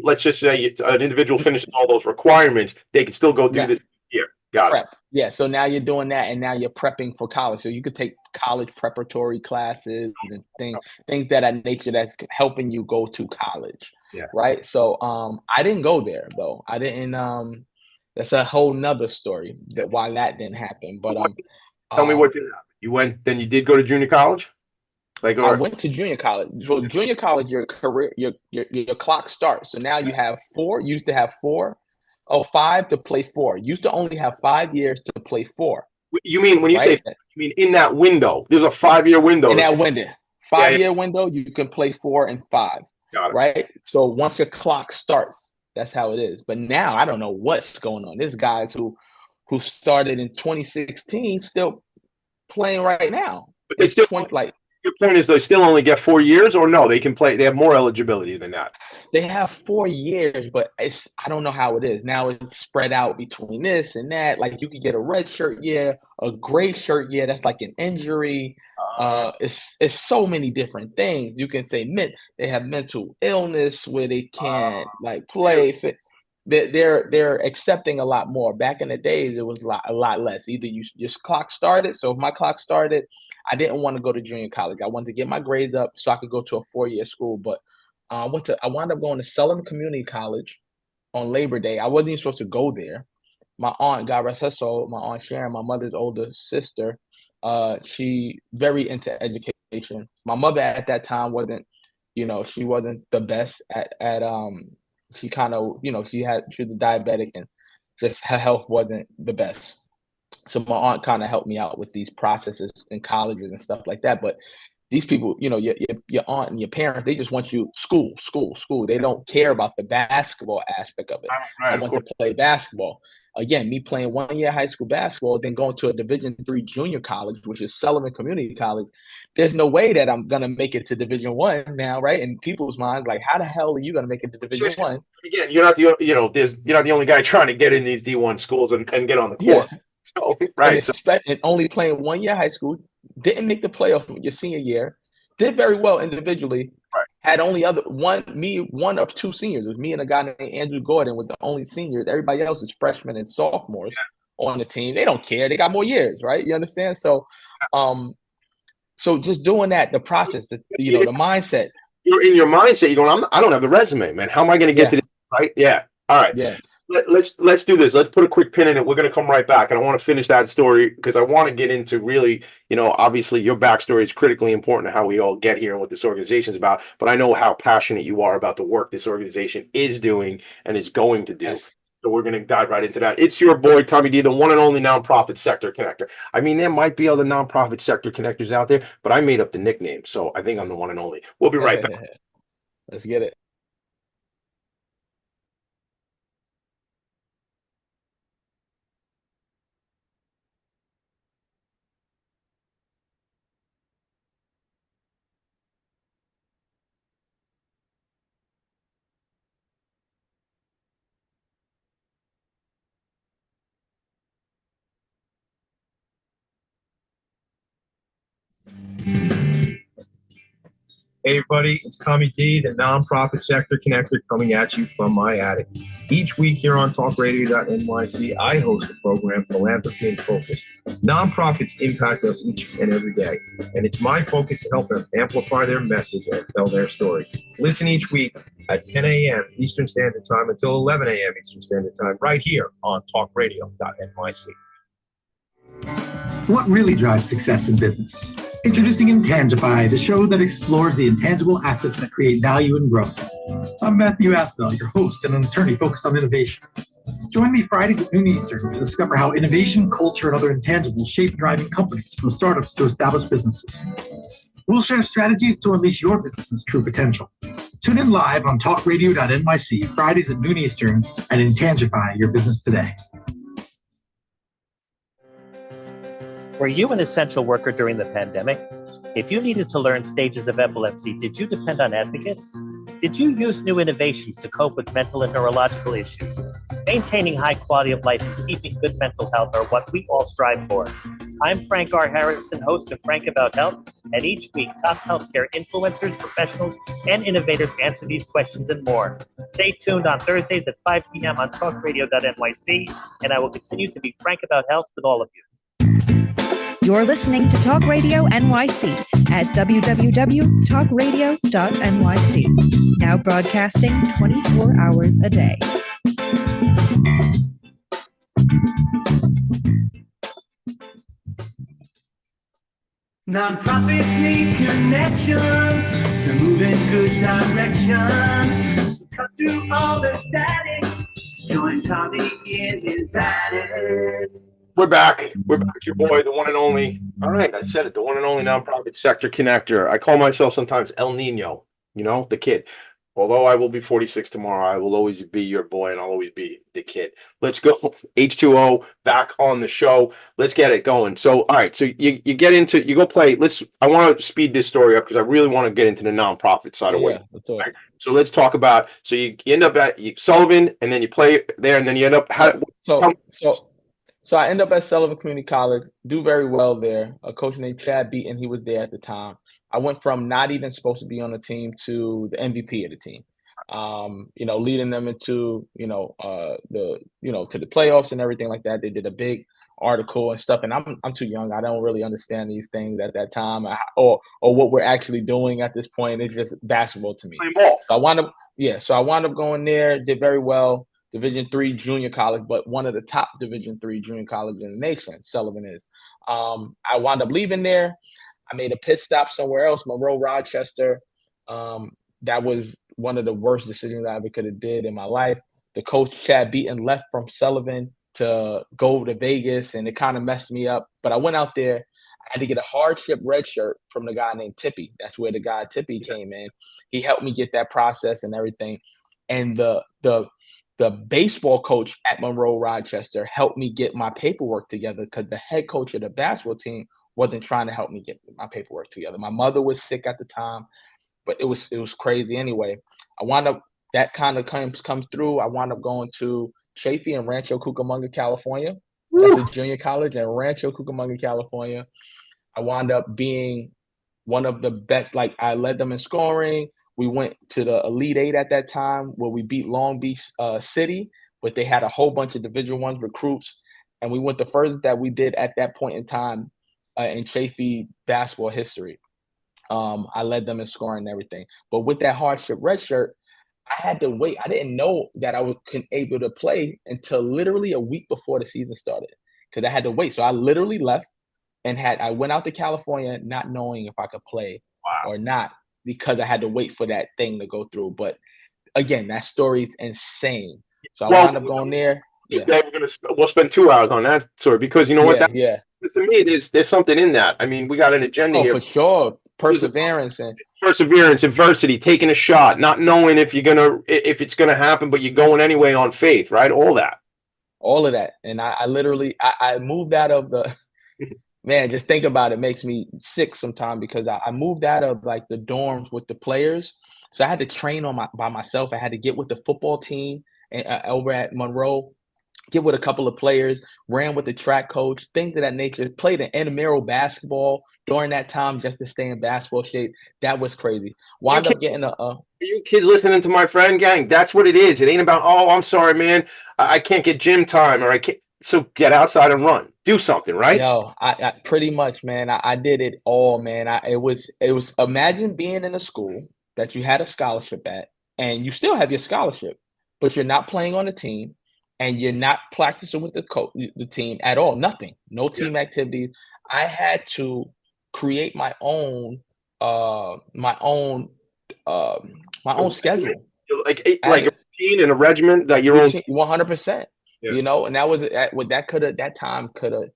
[SPEAKER 1] Let's just say it's an individual finishes all those requirements, they can still go do this year. Got it.
[SPEAKER 2] Yeah. So now you're doing that, and now you're prepping for college. So you could take college preparatory classes and things that are nature that's helping you go to college.
[SPEAKER 1] Yeah.
[SPEAKER 2] Right. So I didn't go there though. I didn't. That's a whole nother story that why that didn't happen. But
[SPEAKER 1] tell me what did happen. You went, then you did go to junior college?
[SPEAKER 2] I went to junior college. So junior college, your career, your clock starts. So now you have 4. You used to have 5 to play 4. You used to only have 5 years to play 4.
[SPEAKER 1] You mean when you say, you mean in that window? There's a 5-year window.
[SPEAKER 2] In that window. 5-year window, you can play 4 and 5.
[SPEAKER 1] Got it.
[SPEAKER 2] Right? So once your clock starts, that's how it is. But now I don't know what's going on. There's guys who started in 2016 still playing right now.
[SPEAKER 1] But they still Your point is they still only get 4 years, or no, they can play. They have more eligibility than that.
[SPEAKER 2] They have 4 years, but I don't know how it is. Now it's spread out between this and that. Like you could get a red shirt year, a gray shirt year, that's like an injury. It's so many different things. You can say they have mental illness where they can't like play. They're accepting a lot more. Back in the days, it was a lot less. Either your clock started. So if my clock started, I didn't want to go to junior college. I wanted to get my grades up so I could go to a 4-year school. But I wound up going to Sullivan Community College on Labor Day. I wasn't even supposed to go there. My aunt, God rest her soul, my aunt Sharon, my mother's older sister, she very into education. My mother at that time wasn't, she wasn't the best at she kind of, she was diabetic and just her health wasn't the best. So my aunt kind of helped me out with these processes in colleges and stuff like that. But these people, your aunt and your parents, they just want you school, school, school. They don't care about the basketball aspect of it.
[SPEAKER 1] Right,
[SPEAKER 2] I want to play basketball. Again, me playing 1 year high school basketball, then going to a Division III junior college, which is Sullivan Community College. There's no way that I'm gonna make it to Division I now, right? In people's minds, like, how the hell are you gonna make it to Division I?
[SPEAKER 1] Again, you're not the only guy trying to get in these D1 schools and get on the court.
[SPEAKER 2] Yeah.
[SPEAKER 1] So, right.
[SPEAKER 2] And only playing 1 year high school, didn't make the playoff your senior year, did very well individually.
[SPEAKER 1] Right.
[SPEAKER 2] Had only one of two seniors. It was me and a guy named Andrew Gordon with the only seniors. Everybody else is freshmen and sophomores on the team. They don't care. They got more years, right? You understand? So, so just doing that, the process, the mindset.
[SPEAKER 1] You're in your mindset. You're going, I don't have the resume, man. How am I going to get to this? Right? Yeah. All right.
[SPEAKER 2] Yeah.
[SPEAKER 1] Let's do this. Let's put a quick pin in it. We're going to come right back, and I want to finish that story because I want to get into really, obviously your backstory is critically important to how we all get here and what this organization is about. But I know how passionate you are about the work this organization is doing and is going to do.
[SPEAKER 2] Yes.
[SPEAKER 1] So we're going to dive right into that. It's your boy, Tommy D, the one and only nonprofit sector connector. I mean, there might be other nonprofit sector connectors out there, but I made up the nickname, so I think I'm the one and only. We'll be right back.
[SPEAKER 2] Let's get it.
[SPEAKER 5] Hey everybody, it's Tommy D, the nonprofit sector connector, coming at you from my attic. Each week here on talkradio.nyc, I host a program, Philanthropy and Focus. Nonprofits impact us each and every day, and it's my focus to help them amplify their message and tell their story. Listen each week at 10 a.m. Eastern Standard Time until 11 a.m. Eastern Standard Time, right here on talkradio.nyc.
[SPEAKER 8] What really drives success in business? Introducing Intangify, the show that explores the intangible assets that create value and growth. I'm Matthew Aspel, your host and an attorney focused on innovation. Join me Fridays at noon Eastern to discover how innovation, culture, and other intangibles shape driving companies from startups to established businesses. We'll share strategies to unleash your business's true potential. Tune in live on talkradio.nyc Fridays at noon Eastern and Intangify your business today.
[SPEAKER 9] Were you an essential worker during the pandemic? If you needed to learn stages of epilepsy, did you depend on advocates? Did you use new innovations to cope with mental and neurological issues? Maintaining high quality of life and keeping good mental health are what we all strive for. I'm Frank R. Harrison, host of Frank About Health, and each week top healthcare influencers, professionals, and innovators answer these questions and more. Stay tuned on Thursdays at 5 p.m. on talkradio.nyc, and I will continue to be Frank About Health with all of you.
[SPEAKER 10] You're listening to Talk Radio NYC at www.talkradio.nyc. Now broadcasting 24 hours a day.
[SPEAKER 7] Nonprofits need connections to move in good directions. So cut through all the static. Join Tommy in his attic.
[SPEAKER 1] We're back. We're back. Your boy, the one and only. All right, I said it. The one and only nonprofit sector connector. I call myself sometimes El Nino, the kid. Although I will be 46 tomorrow, I will always be your boy and I'll always be the kid. Let's go. H2O back on the show. Let's get it going. So, all right. So you get into, you go play. I want to speed this story up because I really want to get into the nonprofit side of
[SPEAKER 2] Yeah,
[SPEAKER 1] what.
[SPEAKER 2] let's do it.
[SPEAKER 1] Right? So let's talk about, so you end up at Sullivan and then you play there and then you end up,
[SPEAKER 2] So I end up at Sullivan Community College, do very well there. A coach named Chad Beaton, he was there at the time. I went from not even supposed to be on the team to the MVP of the team. Leading them into, to the playoffs and everything like that. They did a big article and stuff, and I'm too young. I don't really understand these things at that time, or what we're actually doing at this point. It's just basketball to me. So I wound up going there, did very well. Division III junior college, but one of the top Division III junior colleges in the nation, Sullivan is. I wound up leaving there. I made a pit stop somewhere else, Monroe, Rochester. That was one of the worst decisions I ever could have did in my life. The coach, Chad Beaton, left from Sullivan to go to Vegas, and it kind of messed me up. But I went out there. I had to get a hardship red shirt from the guy named Tippy. That's where the guy Tippy came in. He helped me get that process and everything. And the baseball coach at Monroe Rochester helped me get my paperwork together because the head coach of the basketball team wasn't trying to help me get my paperwork together. My mother was sick at the time, but it was crazy anyway. I wound up, that kind of comes through. I wound up going to Chafee in Rancho Cucamonga, California. That's a junior college in Rancho Cucamonga, California. I wound up being one of the best. Like, I led them in scoring. We went to the Elite Eight at that time where we beat Long Beach City, but they had a whole bunch of Division I recruits. And we went the furthest that we did at that point in time in Chafee basketball history. I led them in scoring and everything. But with that hardship redshirt, I had to wait. I didn't know that I was able to play until literally a week before the season started because I had to wait. So I literally left and I went out to California not knowing if I could play or not, because I had to wait for that thing to go through. But again, that story is insane. So I wound up going there.
[SPEAKER 1] Yeah. We'll spend 2 hours on that story because you know what? To me, there's something in that. I mean, we got an agenda here.
[SPEAKER 2] For sure. Perseverance,
[SPEAKER 1] adversity, taking a shot, not knowing if it's gonna happen, but you're going anyway on faith, right? All of that. And I literally moved out of the man, just think about it, makes me sick sometimes because I moved out of like the dorms with the players. So I had to train by myself. I had to get with the football team over at Monroe, get with a couple of players, ran with the track coach, things of that nature, played an intramural basketball during that time just to stay in basketball shape. That was crazy. Wound up getting you kids listening to my friend, gang, that's what it is. It ain't about, oh, I'm sorry, man, I can't get gym time, or I can't. So get outside and run. Do something, right?
[SPEAKER 2] Yo, I pretty much, man. I did it all, man. It was imagine being in a school that you had a scholarship at, and you still have your scholarship, but you're not playing on the team, and you're not practicing with the team at all. Nothing, no team activities. I had to create my own schedule,
[SPEAKER 1] like a routine and a regimen that you're
[SPEAKER 2] 100%. You know, and that was that time could have,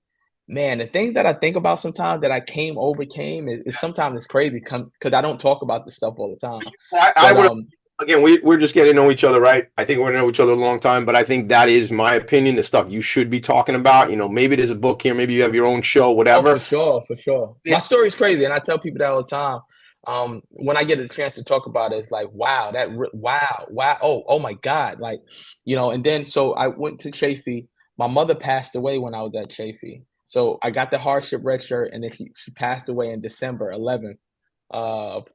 [SPEAKER 2] man, the things that I think about sometimes that I overcame is sometimes it's crazy because I don't talk about this stuff all the time.
[SPEAKER 1] Again, we're just getting to know each other, right? I think we're going to know each other a long time, but I think that is my opinion, the stuff you should be talking about. You know, maybe there's a book here, maybe you have your own show, whatever.
[SPEAKER 2] Oh, for sure. My story's crazy, and I tell people that all the time. When I get a chance to talk about it, it's like, wow, wow. Oh my God. Like, you know, and then, so I went to Chafee. My mother passed away when I was at Chafee. So I got the hardship red shirt, and then she passed away in December 11th of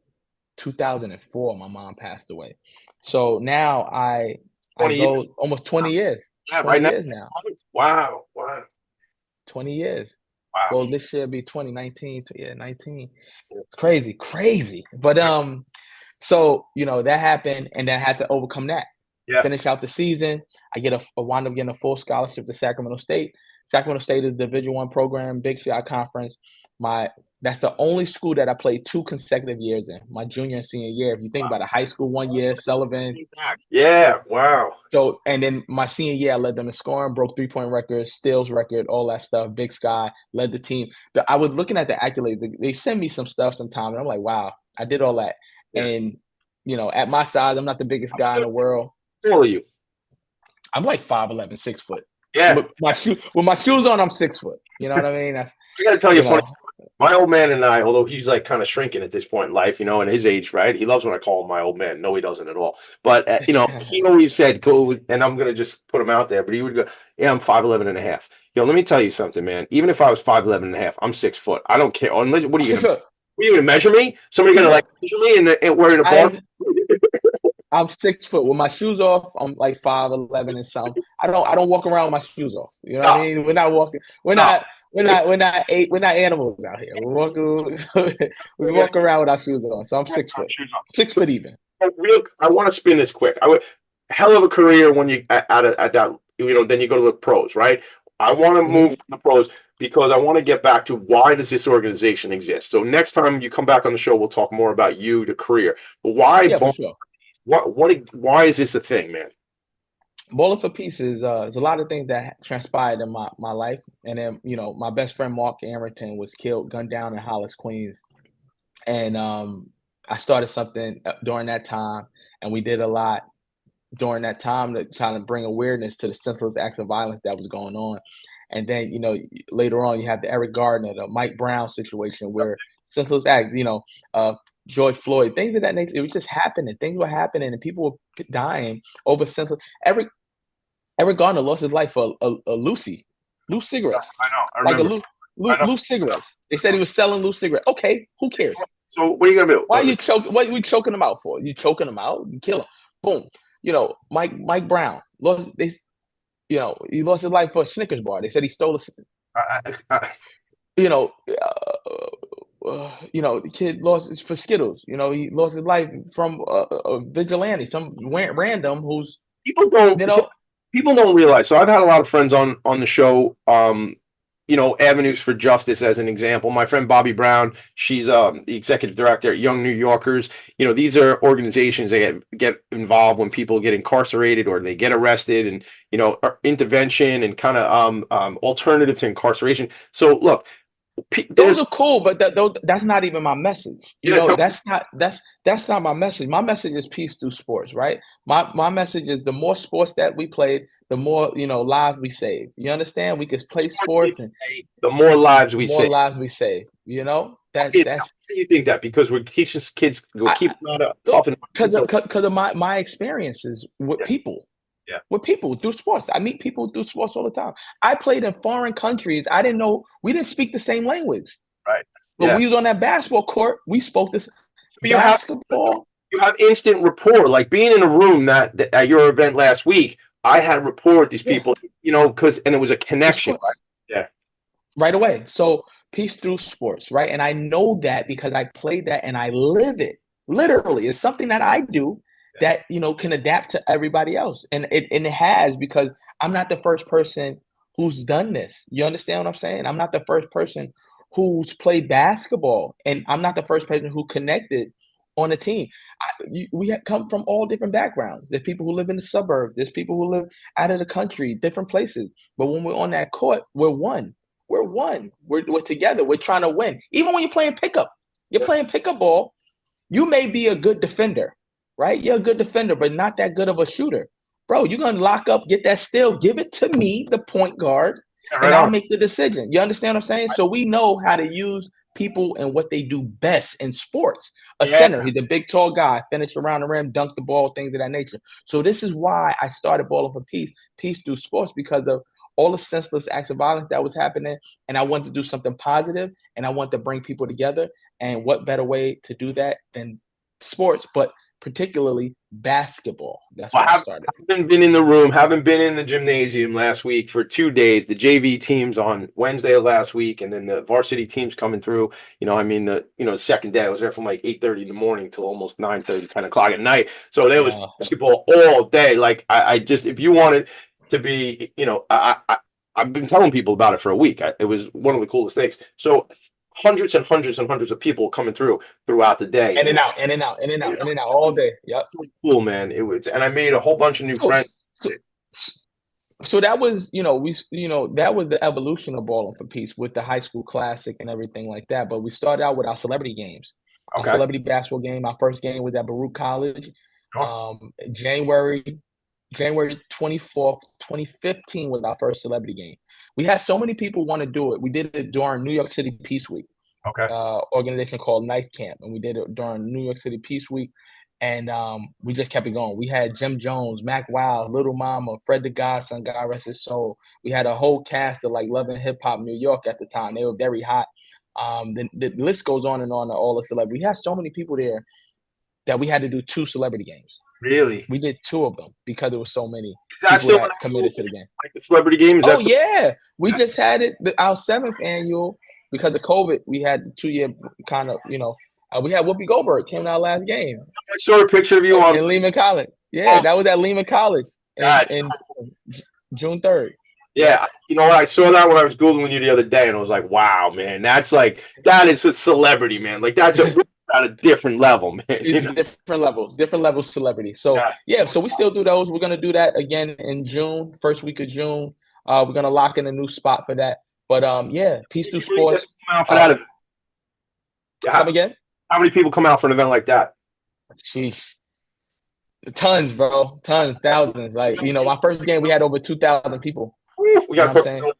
[SPEAKER 2] 2004. My mom passed away. So now I go almost 20 years.
[SPEAKER 1] Yeah,
[SPEAKER 2] 20 years now.
[SPEAKER 1] Wow.
[SPEAKER 2] 20 years. Wow. Well, this year be 2019. 19. It's crazy. But so you know that happened, and then I had to overcome that. Yeah. Finish out the season. I wound up getting a full scholarship to Sacramento State. Sacramento State is Division I program, Big Sky Conference. That's the only school that I played 2 consecutive years in, my junior and senior year. If you think about a high school 1 year, Sullivan.
[SPEAKER 1] Yeah, wow.
[SPEAKER 2] So, and then my senior year, I led them in scoring, broke 3-point records, steals record, all that stuff. Big Sky, led the team. I was looking at the accolades. They send me some stuff sometimes, and I'm like, wow, I did all that. Yeah. And at my size, I'm not the biggest guy in the world.
[SPEAKER 1] How tall are you?
[SPEAKER 2] I'm like 5'11", 6 foot.
[SPEAKER 1] Yeah.
[SPEAKER 2] With my shoes on, I'm 6 foot. You know what I mean?
[SPEAKER 1] I got to tell you a funny story. My old man and I, although he's like kind of shrinking at this point in life, in his age, right? He loves when I call him my old man. No, he doesn't at all. But, he always said, go, and I'm going to just put him out there, but he would go, yeah, I'm 5'11" and a half. Let me tell you something, man. Even if I was 5'11" and a half, I'm 6 foot. I don't care. Unless, what are you going to measure me? Somebody going to measure me and we're in a bar?
[SPEAKER 2] I'm 6 foot with my shoes off. I'm like 5'11" and something. I don't walk around with my shoes off. You know what I mean? We're not walking. We're not animals out here. We walk around with our shoes on. So I'm 6 foot. 6 foot even.
[SPEAKER 1] I want to spin this quick. Hell of a career when you at that. Then you go to the pros, right? I want to move from the pros because I want to get back to why does this organization exist. So next time you come back on the show, we'll talk more about you, the career. But why?
[SPEAKER 2] Yeah, for sure.
[SPEAKER 1] Why is this a thing, man?
[SPEAKER 2] Ballin for Peace is there's a lot of things that transpired in my life. And then, my best friend Mark Arrington was gunned down in Hollis, Queens. And I started something during that time, and we did a lot during that time to try to bring awareness to the senseless acts of violence that was going on. And then, later on you have the Eric Gardner, the Mike Brown situation where senseless acts, George Floyd, things of that nature. It was just happening. Things were happening, and people were dying over senseless. Eric Garner lost his life for a loose cigarettes.
[SPEAKER 1] I know. I remember.
[SPEAKER 2] Loose cigarettes. They said he was selling loose cigarettes. Okay, who cares?
[SPEAKER 1] So what are you gonna do?
[SPEAKER 2] Why are you choking? What are you choking him out for? You choking him out? You kill him. Boom. Mike Brown lost. He lost his life for a Snickers bar. They said he stole the kid lost for Skittles. He lost his life from a vigilante, some random who's
[SPEAKER 1] people don't realize. So I've had a lot of friends on the show. Avenues for Justice as an example. My friend Bobby Brown, she's the executive director at Young New Yorkers. These are organizations that get involved when people get incarcerated or they get arrested, and intervention and kind of alternative to incarceration. So look.
[SPEAKER 2] Those are cool, but that's not even my message. That's not my message. My message is peace through sports, right? My message is the more sports that we played, the more lives we save. You understand? We could play sports, and
[SPEAKER 1] the more lives we save.
[SPEAKER 2] How do
[SPEAKER 1] you think that? Because we're teaching kids, we're keeping tough.
[SPEAKER 2] Because of my experiences with people.
[SPEAKER 1] Yeah.
[SPEAKER 2] With people through sports. I meet people through sports all the time. I played in foreign countries. I didn't know, we didn't speak the same language.
[SPEAKER 1] Right.
[SPEAKER 2] But we was on that basketball court. We spoke this basketball.
[SPEAKER 1] You have instant rapport. Like being in a room that at your event last week, I had rapport with these people, and it was a connection. Right? Yeah.
[SPEAKER 2] Right away. So peace through sports, right? And I know that because I played that and I live it. Literally. It's something that I do that can adapt to everybody else, and it has, because I'm not the first person who's done this. You understand what I'm saying? I'm not the first person who's played basketball, and I'm not the first person who connected on a team. We have come from all different backgrounds. There's people who live in the suburbs. There's people who live out of the country, different places. But when we're on that court, we're one. We're one. We're together. We're trying to win. Even when you're playing pickup, playing pickup ball. You may be a good defender. Right? You're a good defender, but not that good of a shooter. Bro, you're going to lock up, get that steal, give it to me, the point guard, and I'll make the decision. You understand what I'm saying? So we know how to use people and what they do best in sports. A center, he's a big, tall guy, finish around the rim, dunk the ball, things of that nature. So this is why I started Ballin for Peace through sports, because of all the senseless acts of violence that was happening. And I wanted to do something positive, and I wanted to bring people together. And what better way to do that than sports, but particularly basketball. That's why I started.
[SPEAKER 1] Haven't been in the room, haven't been in the gymnasium last week for 2 days. The JV teams on Wednesday of last week, and then the varsity teams coming through. The second day I was there from like 8:30 in the morning till almost 9:30, 10 o'clock at night. So there was basketball all day. Like I just, if you wanted to be, I've been telling people about it for a week. It was one of the coolest things. So hundreds and hundreds and hundreds of people coming throughout the day.
[SPEAKER 2] In and out all day. Yep.
[SPEAKER 1] Cool, man. It was, and I made a whole bunch of new friends.
[SPEAKER 2] So that was, that was the evolution of Ballin for Peace with the high school classic and everything like that. But we started out with our celebrity games. a celebrity basketball game. My first game was at Baruch College. January 24th, 2015 was our first celebrity game. We had so many people want to do it. We did it during New York City Peace Week. Organization called Knife Camp, and we did it during New York City Peace Week, and we just kept it going. We had Jim Jones, Mac Wild, Little Mama, Fred the Godson, God rest his soul. We had a whole cast of like Love and Hip Hop New York at the time. They were very hot. The list goes on and on to all the celebrities. We had so many people there that we had to do 2 celebrity games.
[SPEAKER 1] Really?
[SPEAKER 2] We did 2 of them because there were so many
[SPEAKER 1] people
[SPEAKER 2] that committed to the game.
[SPEAKER 1] Like the celebrity games?
[SPEAKER 2] Yeah. We just had it, our 7th annual. Because of COVID, we had the 2-year kind of, we had Whoopi Goldberg came in our last game.
[SPEAKER 1] I saw a picture of you
[SPEAKER 2] in Lehman College. Yeah, that was at Lehman College in June 3rd.
[SPEAKER 1] Yeah, you know what? I saw that when I was Googling you the other day, and I was like, wow, man, that is a celebrity, man. Like, that's at a different level, man.
[SPEAKER 2] Different level celebrity. So, so we still do those. We're going to do that again in June, first week of June. We're going to lock in a new spot for that. But Peace Through Sports.
[SPEAKER 1] Come
[SPEAKER 2] again?
[SPEAKER 1] How many people come out for an event like that?
[SPEAKER 2] Sheesh. Tons, bro. Tons, thousands. Like, my first game we had over 2,000 people.
[SPEAKER 1] We got to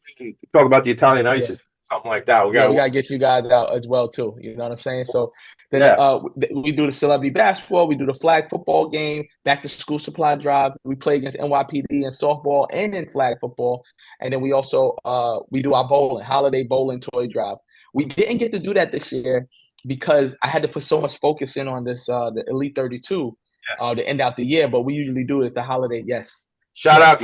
[SPEAKER 1] talk about the Italian ISIS, something like that. We got
[SPEAKER 2] to get you guys out as well too. You know what I'm saying? So then we do the celebrity basketball, we do the flag football game, back to school supply drive. We play against NYPD in softball and in flag football, and then we also we do our bowling, holiday bowling toy drive. We didn't get to do that this year because I had to put so much focus in on this the Elite 32 to end out the year. But we usually do it as a holiday. Yes.
[SPEAKER 1] Shout out!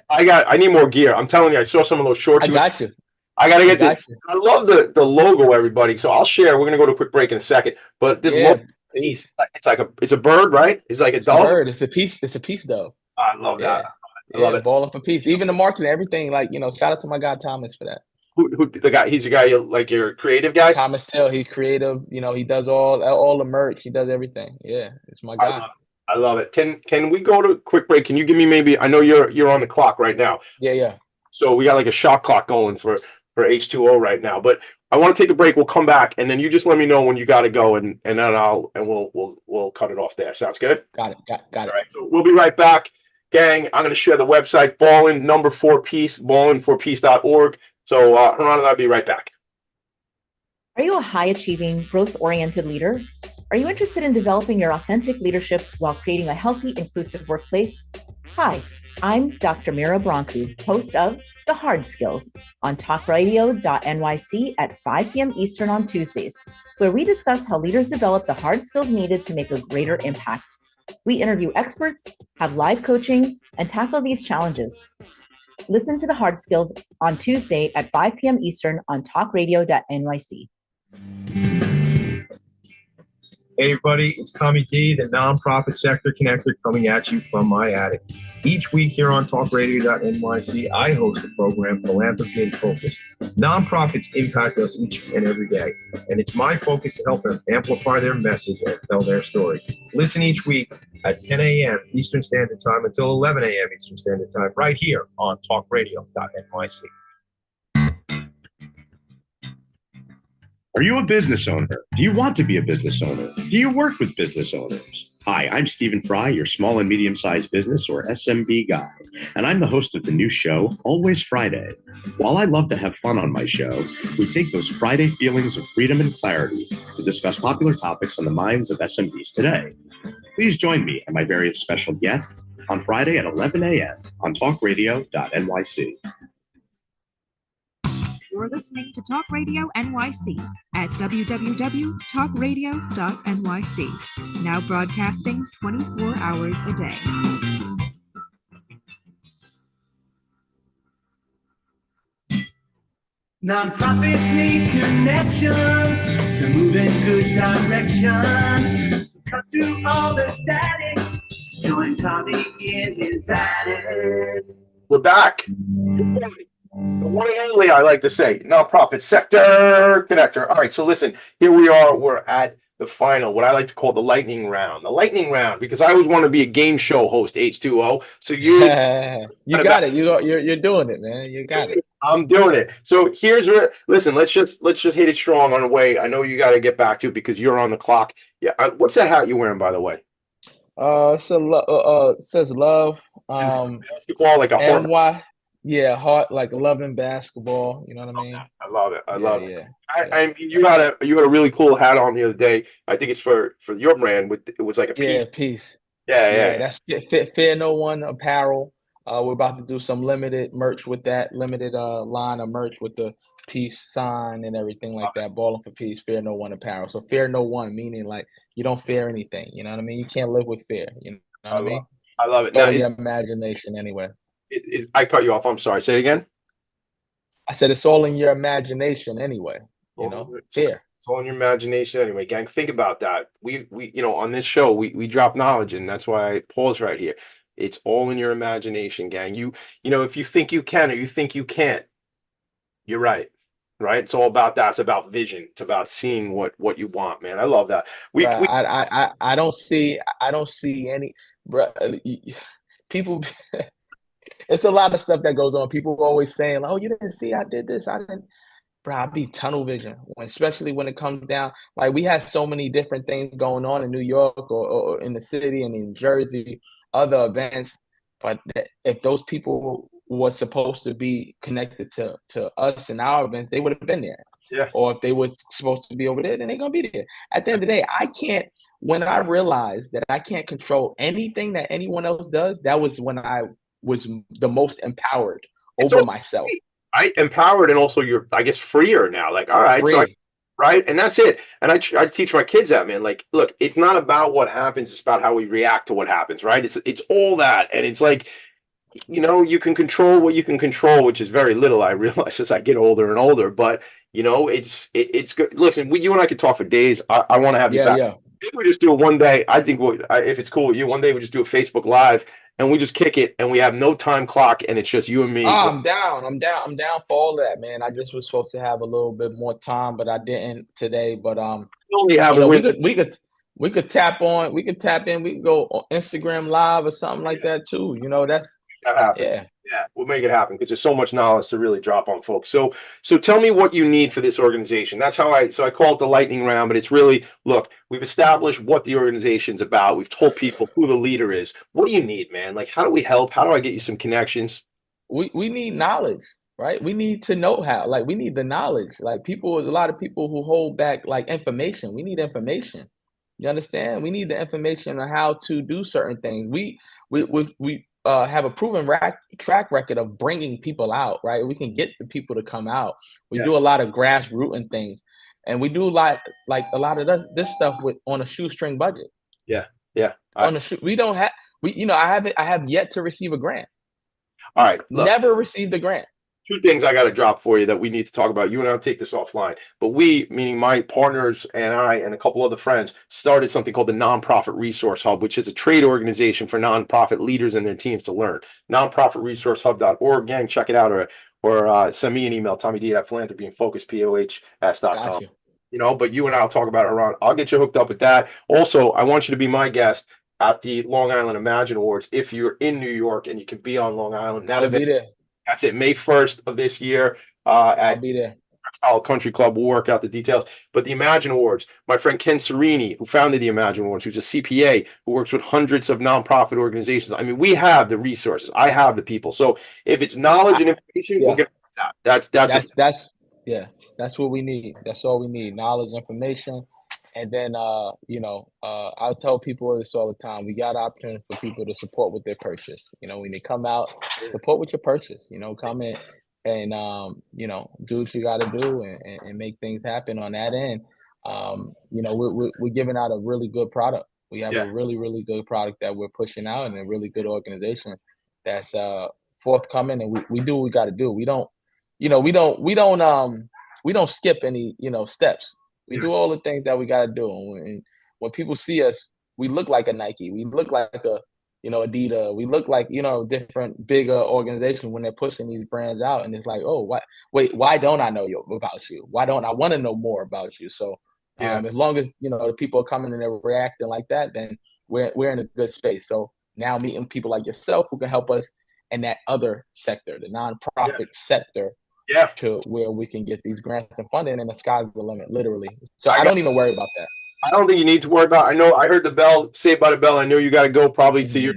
[SPEAKER 1] I need more gear. I'm telling you, I saw some of those shorts.
[SPEAKER 2] I got you.
[SPEAKER 1] I gotta get this. I love the logo, everybody. So I'll share. We're gonna go to a quick break in a second. But this logo, it's a bird, right? It's like
[SPEAKER 2] it's a bird. It's a piece. It's a piece, though.
[SPEAKER 1] I love that. I love it.
[SPEAKER 2] Balling for peace. Even the marketing, everything. Like shout out to my guy Thomas for that.
[SPEAKER 1] Who the guy? He's a guy like your creative guy.
[SPEAKER 2] Thomas Till. He's creative. He does all the merch. He does everything. Yeah, it's my guy.
[SPEAKER 1] I love it. Can we go to a quick break? Can you give me maybe? I know you're on the clock right now.
[SPEAKER 2] Yeah.
[SPEAKER 1] So we got like a shot clock going for H2O right now. But I want to take a break. We'll come back, and then you just let me know when you got to go, and then we'll cut it off there. Sounds good?
[SPEAKER 2] Got it.
[SPEAKER 1] All right. So we'll be right back, gang. I'm going to share the website Ballin #4peace ballinforpeace.org. So Harana and I'll be right back.
[SPEAKER 4] Are you a high-achieving, growth-oriented leader? Are you interested in developing your authentic leadership while creating a healthy, inclusive workplace? Hi, I'm Dr. Mira Brancu, host of The Hard Skills on talkradio.nyc at 5 p.m. Eastern on Tuesdays, where we discuss how leaders develop the hard skills needed to make a greater impact. We interview experts, have live coaching, and tackle these challenges. Listen to The Hard Skills on Tuesday at 5 p.m. Eastern on talkradio.nyc.
[SPEAKER 11] Hey everybody, it's Tommy D, the nonprofit sector connector, coming at you from my attic. Each week here on talkradio.nyc, I host the program Philanthropy and Phocus. Nonprofits impact us each and every day, and it's my focus to help them amplify their message and tell their story. Listen each week at 10 a.m. Eastern Standard Time until 11 a.m. Eastern Standard Time, right here on talkradio.nyc.
[SPEAKER 5] Are you a business owner? Do you want to be a business owner? Do you work with business owners? Hi, I'm Stephen Fry, your small and medium-sized business or SMB guy, and I'm the host of the new show, Always Friday. While I love to have fun on my show, we take those Friday feelings of freedom and clarity to discuss popular topics on the minds of SMBs today. Please join me and my various special guests on Friday at 11 a.m. on talkradio.nyc.
[SPEAKER 10] You're listening to Talk Radio NYC at www.talkradio.nyc. Now broadcasting 24 hours a day.
[SPEAKER 7] Nonprofits need connections to move in good directions. So cut through all the static. Join Tommy in his attic.
[SPEAKER 1] We're back. The one and only, I like to say, nonprofit sector connector. All right, so listen, here we are. We're at the final, what I like to call the lightning round. The lightning round, because I always want to be a game show host, H2O. So you
[SPEAKER 2] got it. You're doing it, man. You got it.
[SPEAKER 1] I'm doing it. So here's where, listen, let's just hit it strong on the way. I know you got to get back to it because you're on the clock. Yeah. What's that hat you're wearing, by the way?
[SPEAKER 2] It says love.
[SPEAKER 1] Basketball, like a heart.
[SPEAKER 2] NY. Yeah, heart like love and basketball. You know what I mean?
[SPEAKER 1] I love it. I
[SPEAKER 2] Yeah,
[SPEAKER 1] love it.
[SPEAKER 2] yeah.
[SPEAKER 1] I mean, you had a really cool hat on the other day. I think it's for your brand. With it was like a piece.
[SPEAKER 2] Yeah, peace.
[SPEAKER 1] Yeah, yeah,
[SPEAKER 2] Yeah, that's Fear No One apparel. We're about to do some limited merch with that limited line of merch with the peace sign and everything like that. Ballin' for peace, Fear No One apparel. So Fear No One meaning like you don't fear anything. You know what I mean? You can't live with fear. You know what
[SPEAKER 1] I
[SPEAKER 2] I
[SPEAKER 1] love,
[SPEAKER 2] mean?
[SPEAKER 1] I love it.
[SPEAKER 2] It's
[SPEAKER 1] Now,
[SPEAKER 2] all in your imagination anyway.
[SPEAKER 1] I cut you off. I'm sorry. Say it again.
[SPEAKER 2] I said it's all in your imagination anyway. You know, fear.
[SPEAKER 1] It's all in your imagination anyway, gang. Think about that. On this show, we drop knowledge, and that's why I pause right here. It's all in your imagination, gang. If you think you can or you think you can't, you're right. Right? It's all about that. It's about vision. It's about seeing what you want, man. I love that.
[SPEAKER 2] Bro,
[SPEAKER 1] We
[SPEAKER 2] I don't see any, bro. People, it's a lot of stuff that goes on. People always saying, "Oh, you didn't see I did this. I didn't." Bro, I be tunnel vision, especially when it comes down. Like we had so many different things going on in New York or in the city and in Jersey, other events. But if those people were supposed to be connected to us and our events, they would have been there.
[SPEAKER 1] Yeah.
[SPEAKER 2] Or if they were supposed to be over there, then they're gonna be there. At the end of the day, I can't. When I realized that I can't control anything that anyone else does, that was when I was the most empowered over myself.
[SPEAKER 1] Right, empowered, and also you're, I guess, freer now. Like, all right,
[SPEAKER 2] Free.
[SPEAKER 1] right, and that's it. And I teach my kids that, man. Like, look, it's not about what happens; it's about how we react to what happens, right? It's all that, and it's like, you can control what you can control, which is very little. I realize as I get older and older, but it's good. Listen, you and I could talk for days. I want to have you back.
[SPEAKER 2] Yeah.
[SPEAKER 1] Maybe we just do it one day. I think if it's cool with you, one day we just do a Facebook Live and we just kick it, and we have no time clock, and it's just you and me.
[SPEAKER 2] Oh, I'm down. I'm down for all that, man. I just was supposed to have a little bit more time, but I didn't today. But we could tap on, we could tap in, we can go on Instagram Live or something like that too.
[SPEAKER 1] That happens. Yeah, we'll make it happen because there's so much knowledge to really drop on folks. So tell me what you need for this organization. That's how I call it the lightning round, but it's really, look, we've established what the organization's about. We've told people who the leader is. What do you need, man? Like, how do we help? How do I get you some connections?
[SPEAKER 2] We need knowledge, right? We need to know how. Like we need the knowledge. Like a lot of people who hold back like information. We need information. You understand? We need the information on how to do certain things. We have a proven track record of bringing people out, right? We can get the people to come out. We do a lot of grassrooting things, and we do like a lot of this stuff on a shoestring budget.
[SPEAKER 1] Yeah.
[SPEAKER 2] We don't have I have yet to receive a grant.
[SPEAKER 1] All right. Look,
[SPEAKER 2] never received a grant.
[SPEAKER 1] Two things I got to drop for you that we need to talk about. You and I'll take this offline. But we, meaning my partners and I and a couple other friends, started something called the Nonprofit Resource Hub, which is a trade organization for nonprofit leaders and their teams to learn. Nonprofitresourcehub.org. Gang, check it out, or send me an email, TommyD@philanthropyandfocuspos.com. But you and I'll talk about it around. I'll get you hooked up with that. Also, I want you to be my guest at the Long Island Imagine Awards if you're in New York and you can be on Long Island.
[SPEAKER 2] I'll be there.
[SPEAKER 1] That's it, May 1st of this year.
[SPEAKER 2] I'll be there.
[SPEAKER 1] Solid Country Club. We'll work out the details. But the Imagine Awards, my friend Ken Serini, who founded the Imagine Awards, who's a CPA, who works with hundreds of nonprofit organizations. I mean, we have the resources. I have the people. So if it's knowledge and information, we'll get that.
[SPEAKER 2] That's what we need. That's all we need. Knowledge, information. And then, I tell people this all the time. We got options for people to support with their purchase. When they come out, support with your purchase. Come in and, do what you got to do and make things happen on that end. We're giving out a really good product. We have a really, really good product that we're pushing out, and a really good organization that's forthcoming. And we do what we got to do. We don't skip any, steps. We do all the things that we got to do. And when people see us, we look like a Nike. We look like a, Adidas. We look like, different bigger organizations when they're pushing these brands out. And it's like, oh, why don't I know about you? Why don't I want to know more about you? So as long as, the people are coming and they're reacting like that, then we're in a good space. So now meeting people like yourself who can help us in that other sector, the nonprofit sector,
[SPEAKER 1] Yeah.
[SPEAKER 2] to where we can get these grants and funding, and the sky's the limit, literally. So I don't even worry about that.
[SPEAKER 1] I don't think you need to worry about. I know I heard the bell, Saved by the Bell. I know you got to go probably to your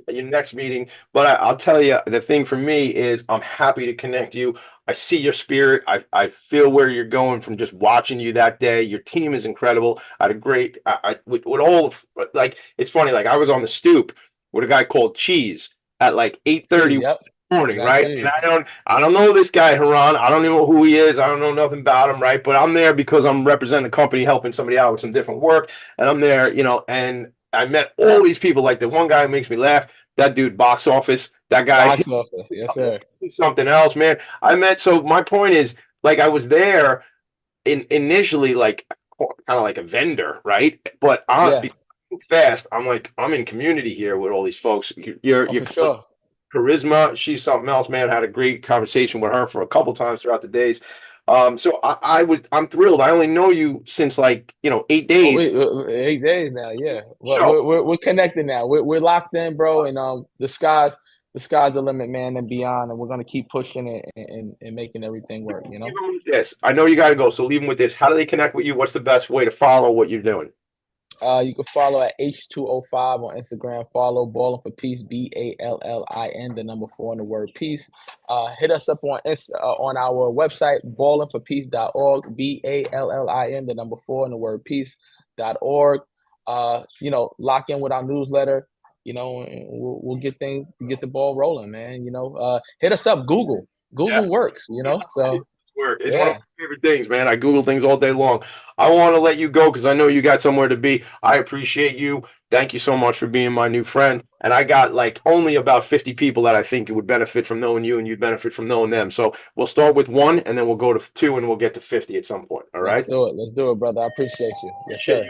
[SPEAKER 1] next meeting, but I'll tell you the thing for me is I'm happy to connect you. I see your spirit. I feel where you're going from just watching you that day. Your team is incredible. I had a great with all of, like, it's funny, like I was on the stoop with a guy called Cheese at like 8:30 morning, right? And I don't know this guy Haran. I don't know who he is. I don't know nothing about him, right? But I'm there because I'm representing the company, helping somebody out with some different work, and I'm there, and I met all these people. Like the one guy who makes me laugh, that dude, box office, that guy,
[SPEAKER 2] box office, yes sir,
[SPEAKER 1] something else, man. I met. So my point is, like, I was there initially, like kind of like a vendor, right? But I'm fast. I'm like, I'm in community here with all these folks. You're
[SPEAKER 2] for sure.
[SPEAKER 1] Charisma, she's something else, man. Had a great conversation with her for a couple times throughout the days. So I'm thrilled. I only know you since 8 days.
[SPEAKER 2] 8 days now, yeah. Well, we're connected now. We're locked in, bro. And the sky's the limit, man, and beyond. And we're gonna keep pushing it and making everything work.
[SPEAKER 1] Yes, I know you got to go. So leave them with this. How do they connect with you? What's the best way to follow what you're doing?
[SPEAKER 2] You can follow at H205 on Instagram. Follow Ballin for Peace, Ballin, the number 4 and the word peace. Hit us up on on our website, ballinforpeace.org, Ballin, the number 4 and the word peace.org. Lock in with our newsletter. And we'll get the ball rolling, man. Hit us up. Google works. So.
[SPEAKER 1] It's one of my favorite things, man. I Google things all day long. I want to let you go because I know you got somewhere to be. I appreciate you. Thank you so much for being my new friend. And I got only about 50 people that I think would benefit from knowing you, and you'd benefit from knowing them. So we'll start with 1, and then we'll go to 2, and we'll get to 50 at some point. All right?
[SPEAKER 2] Let's do it, brother. I appreciate you. Yes, sir.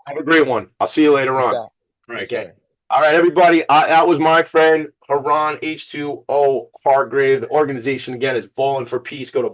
[SPEAKER 1] Have a great one. I'll see you later on.
[SPEAKER 2] All right,
[SPEAKER 1] okay. All right, everybody. That was my friend Haran H2O Hargrave. The organization again is Ballin for Peace. Go to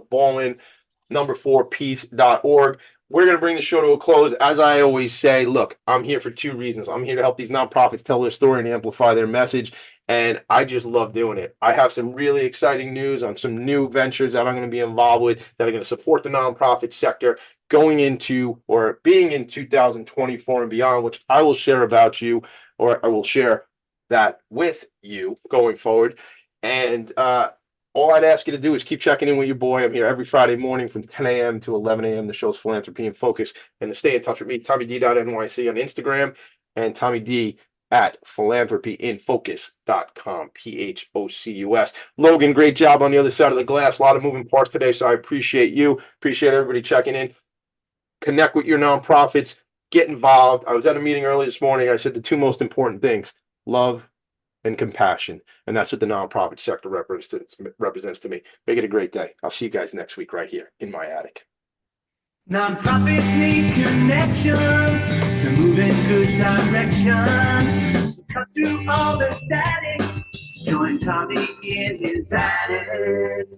[SPEAKER 1] ballin4peace.org. We're going to bring the show to a close. As I always say, look, I'm here for 2 reasons. I'm here to help these nonprofits tell their story and amplify their message. And I just love doing it. I have some really exciting news on some new ventures that I'm going to be involved with that are going to support the nonprofit sector going into or being in 2024 and beyond, which I will share about you, or I will share that with you going forward. And all I'd ask you to do is keep checking in with your boy. I'm here every Friday morning from 10 a.m. to 11 a.m. The show's Philanthropy and Focus. And to stay in touch with me, TommyD.NYC on Instagram and TommyD at philanthropyinfocus.com, PHOCUS. Logan, great job on the other side of the glass. A lot of moving parts today, so I appreciate you. Appreciate everybody checking in. Connect with your nonprofits. Get involved. I was at a meeting early this morning. I said the 2 most important things: love and compassion. And that's what the nonprofit sector represents to me. Make it a great day. I'll see you guys next week right here in my attic.
[SPEAKER 7] Nonprofits need connections to move in good directions. So cut through all the static. Join Tommy in his attic.